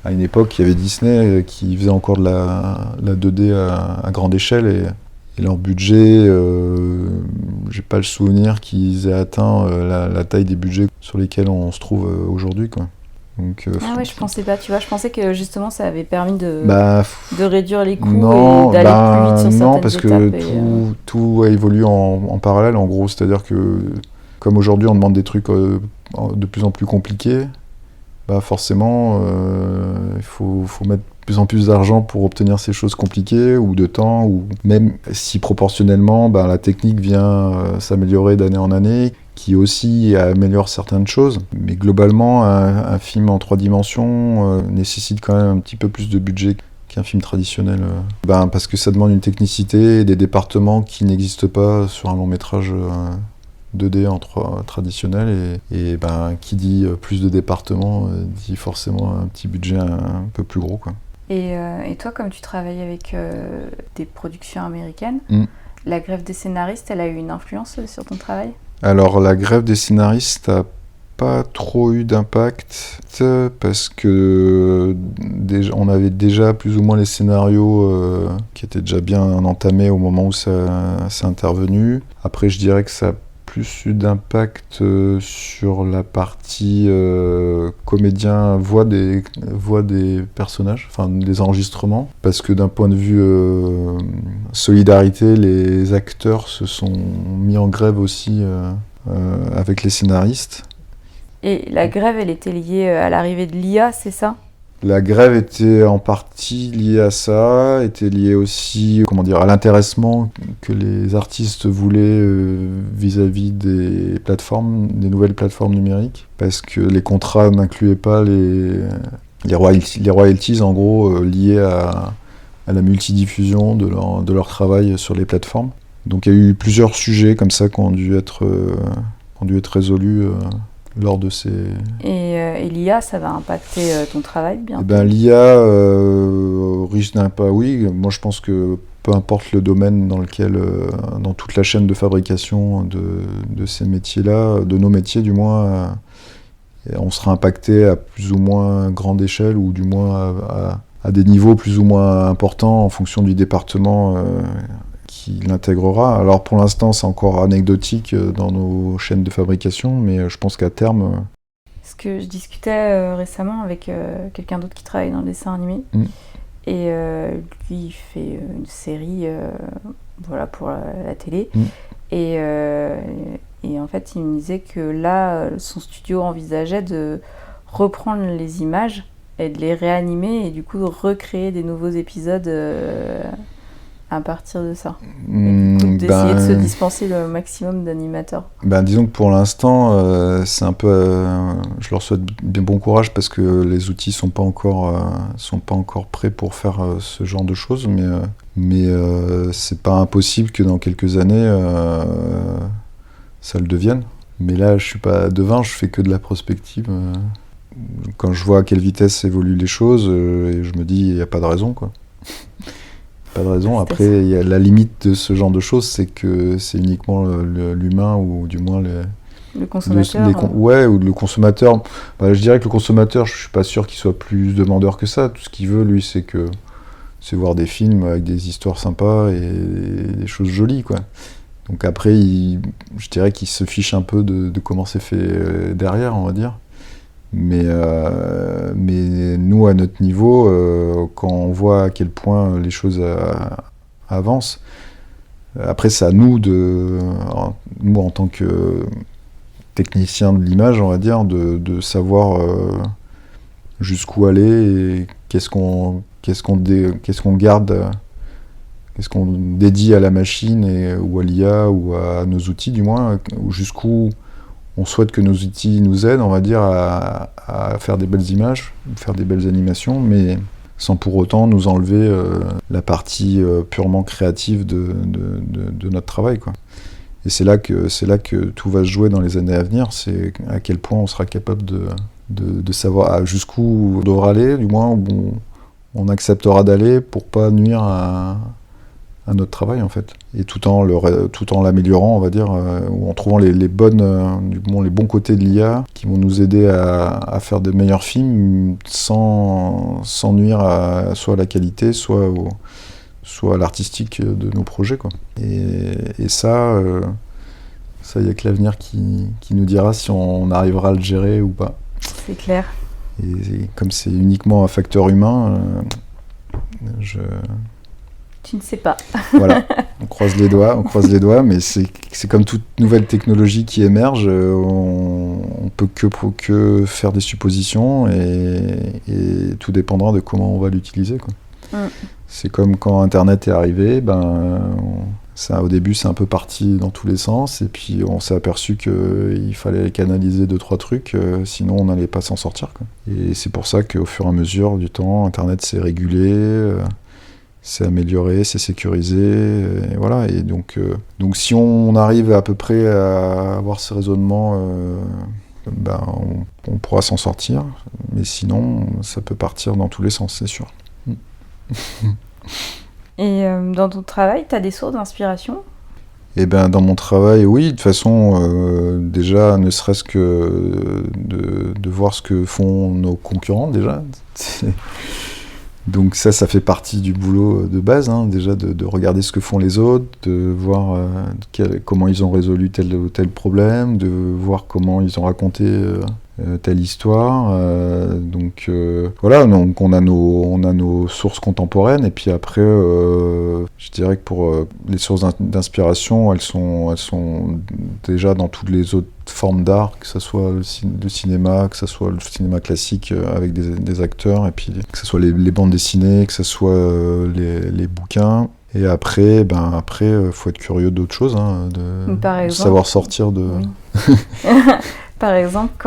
À une époque, il y avait Disney qui faisait encore de la 2D à grande échelle, et leur budget, j'ai pas le souvenir qu'ils aient atteint la taille des budgets sur lesquels on se trouve aujourd'hui, quoi. Donc, je pensais pas, tu vois, je pensais que justement ça avait permis de réduire les coûts et d'aller plus vite sur certaines étapes. Non, parce que tout a évolué en parallèle, en gros, c'est-à-dire que comme aujourd'hui on demande des trucs de plus en plus compliqués, forcément il faut mettre de plus en plus d'argent pour obtenir ces choses compliquées, ou de temps, ou même si proportionnellement la technique vient s'améliorer d'année en année, qui aussi améliore certaines choses. Mais globalement, un film en 3 dimensions nécessite quand même un petit peu plus de budget qu'un film traditionnel. Parce que ça demande une technicité et des départements qui n'existent pas sur un long métrage 2D en 3 traditionnel. Et qui dit plus de départements dit forcément un petit budget un peu plus gros, quoi. Et toi, comme tu travailles avec des productions américaines, la grève des scénaristes, elle a eu une influence sur ton travail ? Alors, la grève des scénaristes n'a pas trop eu d'impact, parce que on avait déjà plus ou moins les scénarios qui étaient déjà bien entamés au moment où ça s'est intervenu. Après, je dirais que ça a plus eu d'impact sur la partie comédien, voix des personnages, enfin des enregistrements, parce que d'un point de vue solidarité, les acteurs se sont mis en grève aussi avec les scénaristes. Et la grève, elle était liée à l'arrivée de l'IA, c'est ça ? La grève était en partie liée à ça, était liée aussi, à l'intéressement que les artistes voulaient vis-à-vis des plateformes, des nouvelles plateformes numériques, parce que les contrats n'incluaient pas les royalties, en gros, liées à la multidiffusion de leur travail sur les plateformes. Donc il y a eu plusieurs sujets comme ça qui ont dû être résolus lors de ces... Et l'IA, ça va impacter ton travail, bien ? L'IA risque d'impact, oui. Moi, je pense que peu importe le domaine dans lequel, dans toute la chaîne de fabrication de ces métiers-là, de nos métiers du moins, on sera impacté à plus ou moins grande échelle, ou du moins à des niveaux plus ou moins importants en fonction du département qui l'intégrera. Alors pour l'instant, c'est encore anecdotique dans nos chaînes de fabrication, mais je pense qu'à terme... Parce que je discutais récemment avec quelqu'un d'autre qui travaille dans le dessin animé, et lui, il fait une série pour la télé, et en fait, il me disait que là, son studio envisageait de reprendre les images et de les réanimer, et du coup de recréer des nouveaux épisodes à partir de ça. Et du coup, d'essayer de se dispenser le maximum d'animateurs. Disons que pour l'instant, c'est un peu... je leur souhaite bien bon courage, parce que les outils sont pas encore prêts pour faire ce genre de choses, mais c'est pas impossible que dans quelques années, ça le devienne. Mais là, je suis pas devin, je fais que de la prospective. quand je vois à quelle vitesse évoluent les choses, et je me dis, il n'y a pas de raison, quoi. Pas de raison. Après, il y a la limite de ce genre de choses, c'est que c'est uniquement l'humain, ou du moins le consommateur. Ou le consommateur. Bah, je dirais que le consommateur, je suis pas sûr qu'il soit plus demandeur que ça. Tout ce qu'il veut, lui, c'est voir des films avec des histoires sympas et des choses jolies, quoi. Donc après, je dirais qu'il se fiche un peu de comment c'est fait derrière, on va dire. Mais nous, à notre niveau, quand on voit à quel point les choses avancent, après c'est à nous, nous en tant que techniciens de l'image, on va dire, de savoir jusqu'où aller et qu'est-ce qu'on garde, qu'est-ce qu'on dédie à la machine ou à l'IA ou à nos outils du moins, ou jusqu'où on souhaite que nos outils nous aident, on va dire, à faire des belles images, faire des belles animations, mais sans pour autant nous enlever la partie purement créative de notre travail, quoi. Et c'est là que tout va se jouer dans les années à venir, c'est à quel point on sera capable de savoir jusqu'où on devra aller, du moins où on acceptera d'aller pour pas nuire à notre travail, en fait, et tout en l'améliorant, on va dire, ou en trouvant les bons côtés de l'IA qui vont nous aider à faire de meilleurs films sans nuire soit à la qualité, soit à l'artistique de nos projets, quoi. Et ça, il n'y a que l'avenir qui nous dira si on arrivera à le gérer ou pas. C'est clair. Et comme c'est uniquement un facteur humain, tu ne sais pas. Voilà, on croise les doigts, mais c'est comme toute nouvelle technologie qui émerge, on peut que faire des suppositions et tout dépendra de comment on va l'utiliser, quoi. C'est comme quand Internet est arrivé, au début c'est un peu parti dans tous les sens, et puis on s'est aperçu qu'il fallait canaliser 2-3 trucs, sinon on n'allait pas s'en sortir, quoi. Et c'est pour ça qu'au fur et à mesure du temps, Internet s'est régulé, c'est amélioré, c'est sécurisé, et voilà. Et donc si on arrive à peu près à avoir ces raisonnements, on pourra s'en sortir, mais sinon ça peut partir dans tous les sens, c'est sûr. Et dans ton travail, tu as des sources d'inspiration ? Eh ben, dans mon travail, oui, de toute façon, déjà, ne serait-ce que de voir ce que font nos concurrents, déjà. Donc ça fait partie du boulot de base, hein, déjà, de regarder ce que font les autres, de voir comment ils ont résolu tel ou tel problème, de voir comment ils ont raconté telle histoire. Donc voilà, donc on a nos sources contemporaines, et puis après, je dirais que pour les sources d'inspiration, elles sont déjà dans toutes les autres formes d'art, que ce soit le cinéma, que ce soit le cinéma classique avec des acteurs, et puis que ce soit les bandes dessinées, que ce soit les bouquins. Et après, faut être curieux d'autres choses, hein, de savoir sortir de... Oui. Par exemple,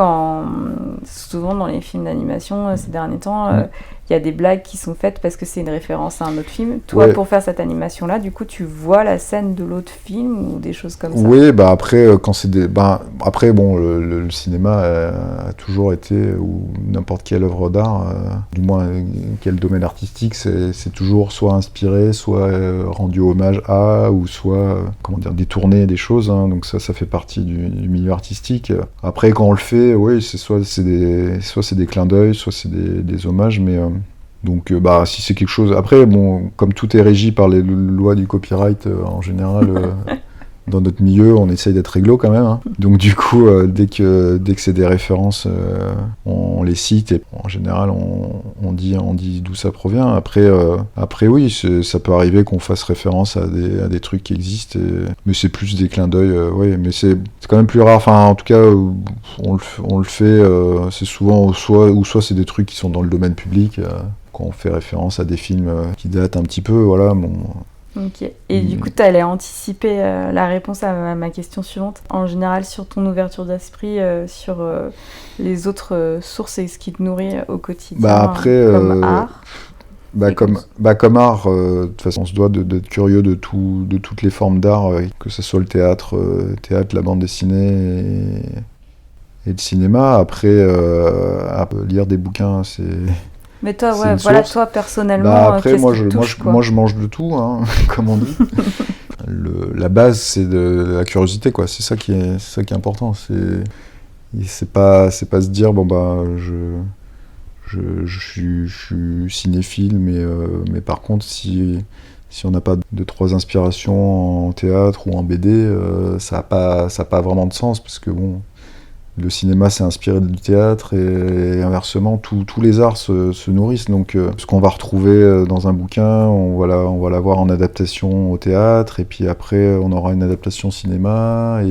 souvent dans les films d'animation ces derniers temps, il y a des blagues qui sont faites parce que c'est une référence à un autre film. Toi, pour faire cette animation-là, du coup, tu vois la scène de l'autre film ou des choses comme ça ? Oui, après, quand c'est le cinéma a toujours été, ou n'importe quelle œuvre d'art, du moins quel domaine artistique, c'est toujours soit inspiré, soit rendu hommage à, ou soit détourné des choses, hein. Donc ça fait partie du milieu artistique. Après, quand on le fait, oui, soit c'est des clins d'œil, soit c'est des hommages, mais donc si c'est quelque chose... Après, comme tout est régi par les lois du copyright, en général, dans notre milieu, on essaye d'être réglo quand même, hein. Donc du coup, dès que c'est des références, on les cite, et en général, on dit d'où ça provient. Après oui, ça peut arriver qu'on fasse référence à des trucs qui existent, mais c'est plus des clins d'œil, oui, mais c'est quand même plus rare. Enfin, en tout cas, on le fait, c'est souvent, soit c'est des trucs qui sont dans le domaine public, quand on fait référence à des films qui datent un petit peu, voilà, Ok. Et du coup, tu allais anticiper la réponse à ma question suivante. En général, sur ton ouverture d'esprit, sur les autres sources et ce qui te nourrit au quotidien, comme art. Comme art, de toute façon, on se doit d'être curieux de toutes les formes d'art, que ce soit le théâtre, la bande dessinée et le cinéma. Après, lire des bouquins, c'est... Mais toi, c'est une voilà, source. toi personnellement, Bah après, qu'est-ce moi, qui te touche, quoi? moi, je mange de tout, hein, comme on dit. La base, c'est de la curiosité, quoi. C'est ça qui est important. C'est pas se dire, bon, bah, je suis cinéphile, mais par contre, si on n'a pas 2-3 inspirations en théâtre ou en BD, ça a pas vraiment de sens, parce que bon, le cinéma s'est inspiré du théâtre, et inversement, tous les arts se nourrissent. Donc, ce qu'on va retrouver dans un bouquin, on va l'avoir en adaptation au théâtre, et puis après, on aura une adaptation cinéma,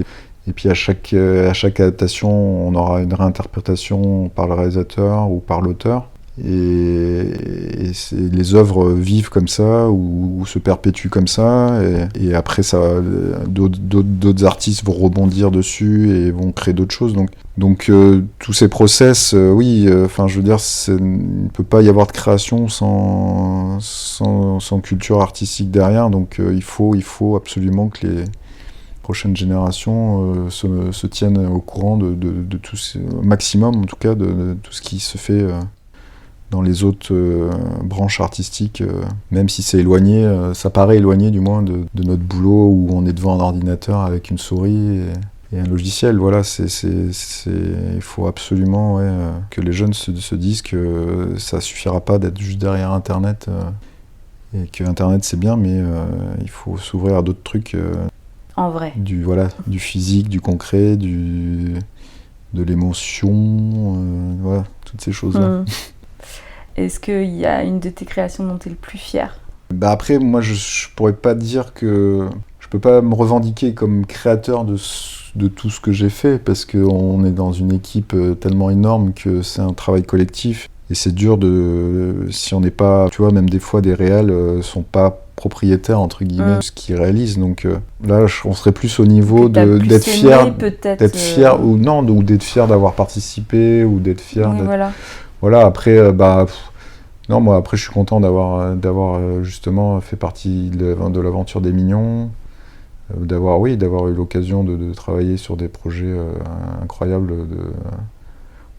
et puis à chaque adaptation, on aura une réinterprétation par le réalisateur ou par l'auteur. Et les œuvres vivent comme ça, ou se perpétuent comme ça, et après d'autres artistes vont rebondir dessus et vont créer d'autres choses. Donc tous ces process, oui, je veux dire, il ne peut pas y avoir de création sans culture artistique derrière. Donc il faut absolument que les prochaines générations se tiennent au courant de tout au maximum, en tout cas, de tout ce qui se fait dans les autres branches artistiques, même si c'est éloigné, ça paraît éloigné du moins de notre boulot, où on est devant un ordinateur avec une souris et un logiciel. Voilà, il faut absolument que les jeunes se disent que ça suffira pas d'être juste derrière Internet, et que Internet c'est bien, mais il faut s'ouvrir à d'autres trucs. En vrai. Du physique, du concret, de l'émotion, voilà, toutes ces choses-là. Est-ce qu'il y a une de tes créations dont tu es le plus fier? Bah après, moi, je pourrais pas dire que... Je peux pas me revendiquer comme créateur de tout ce que j'ai fait, parce qu'on est dans une équipe tellement énorme que c'est un travail collectif. Et c'est dur si on n'est pas... Tu vois, même des fois, des réals sont pas propriétaires, entre guillemets, de ce qu'ils réalisent. Donc là, on serait plus au niveau d'être fier... D'être fier, ou non, ou d'être fier d'avoir participé, ou d'être fier d'être... Voilà, après, non, moi, après, je suis content d'avoir justement fait partie de l'aventure des Mignons, d'avoir eu l'occasion de travailler sur des projets incroyables,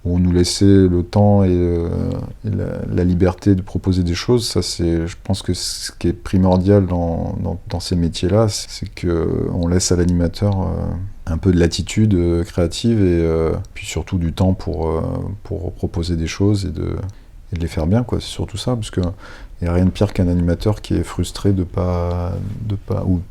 où on nous laissait le temps et la liberté de proposer des choses. Ça, je pense que ce qui est primordial dans ces métiers-là, c'est qu'on laisse à l'animateur un peu de latitude créative, et puis surtout du temps pour proposer des choses et de les faire bien, quoi. C'est surtout ça, parce qu'il n'y a rien de pire qu'un animateur qui est frustré ou pas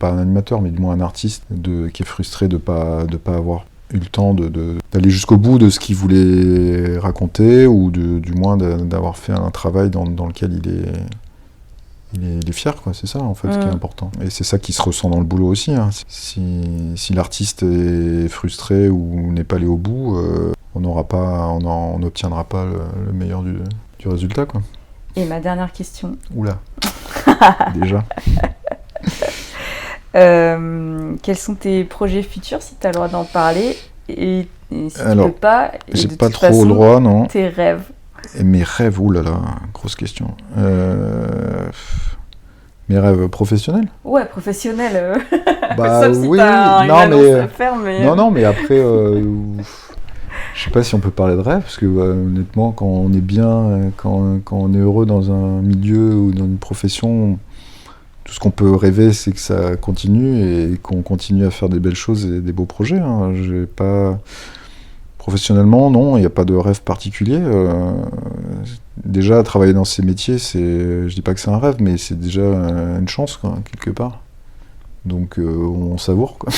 un animateur, mais du moins un artiste, qui est frustré de pas avoir eu le temps d'aller jusqu'au bout de ce qu'il voulait raconter, ou du moins d'avoir fait un travail dans lequel il est fier, quoi. C'est ça, en fait, qui est important. Et c'est ça qui se ressent dans le boulot aussi, hein. Si l'artiste est frustré ou n'est pas allé au bout, on n'obtiendra pas le meilleur du résultat, quoi. Et ma dernière question. Oula. Déjà. Quels sont tes projets futurs, si tu as le droit d'en parler, et si alors, tu peux pas, j'ai de pas toute trop façon, le droit, non. tes rêves. Et mes rêves, oulala, grosse question. Mes rêves professionnels ? Ouais, professionnels. Bah sauf si oui, t'as une annonce à faire, mais... Non, mais après, je sais pas si on peut parler de rêve, parce que honnêtement, quand on est bien, quand on est heureux dans un milieu ou dans une profession, tout ce qu'on peut rêver, c'est que ça continue, et qu'on continue à faire des belles choses et des beaux projets, hein. J'ai pas... Professionnellement, non, il n'y a pas de rêve particulier. Déjà, travailler dans ces métiers, je dis pas que c'est un rêve, mais c'est déjà une chance, quoi, quelque part. Donc, on savoure, quoi.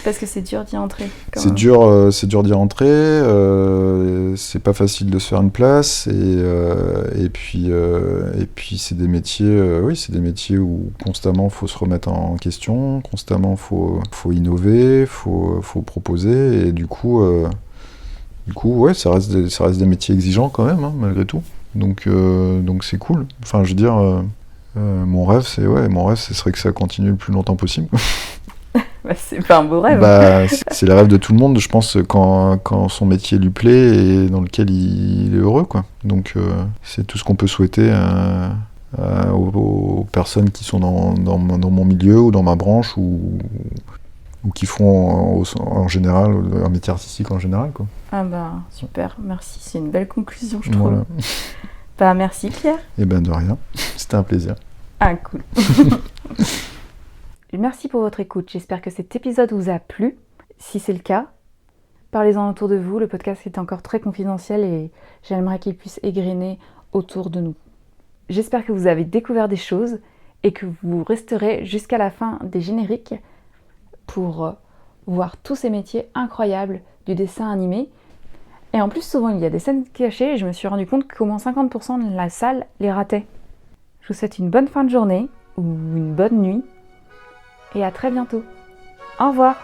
Parce que c'est dur d'y entrer. C'est dur d'y rentrer. C'est pas facile de se faire une place. Et puis, c'est des métiers, c'est des métiers où constamment faut se remettre en question, constamment faut innover, faut proposer. Et du coup, ouais, ça reste des métiers exigeants quand même, hein, malgré tout. Donc c'est cool. Enfin, je veux dire, mon rêve, ce serait que ça continue le plus longtemps possible. Bah, c'est pas un beau rêve. Bah, c'est le rêve de tout le monde, je pense, quand son métier lui plaît et dans lequel il est heureux, quoi. Donc c'est tout ce qu'on peut souhaiter aux personnes qui sont dans mon milieu ou dans ma branche, ou ou qui font en général un métier artistique en général, quoi. Ah bah super, merci, c'est une belle conclusion je trouve. Voilà. Bah merci Pierre. Et ben de rien, c'était un plaisir. Ah cool. Merci pour votre écoute, j'espère que cet épisode vous a plu. Si c'est le cas, parlez-en autour de vous, le podcast est encore très confidentiel et j'aimerais qu'il puisse égrener autour de nous. J'espère que vous avez découvert des choses et que vous resterez jusqu'à la fin des génériques pour voir tous ces métiers incroyables du dessin animé. Et en plus, souvent, il y a des scènes cachées et je me suis rendu compte qu'au moins 50% de la salle les ratait. Je vous souhaite une bonne fin de journée ou une bonne nuit et à très bientôt. Au revoir!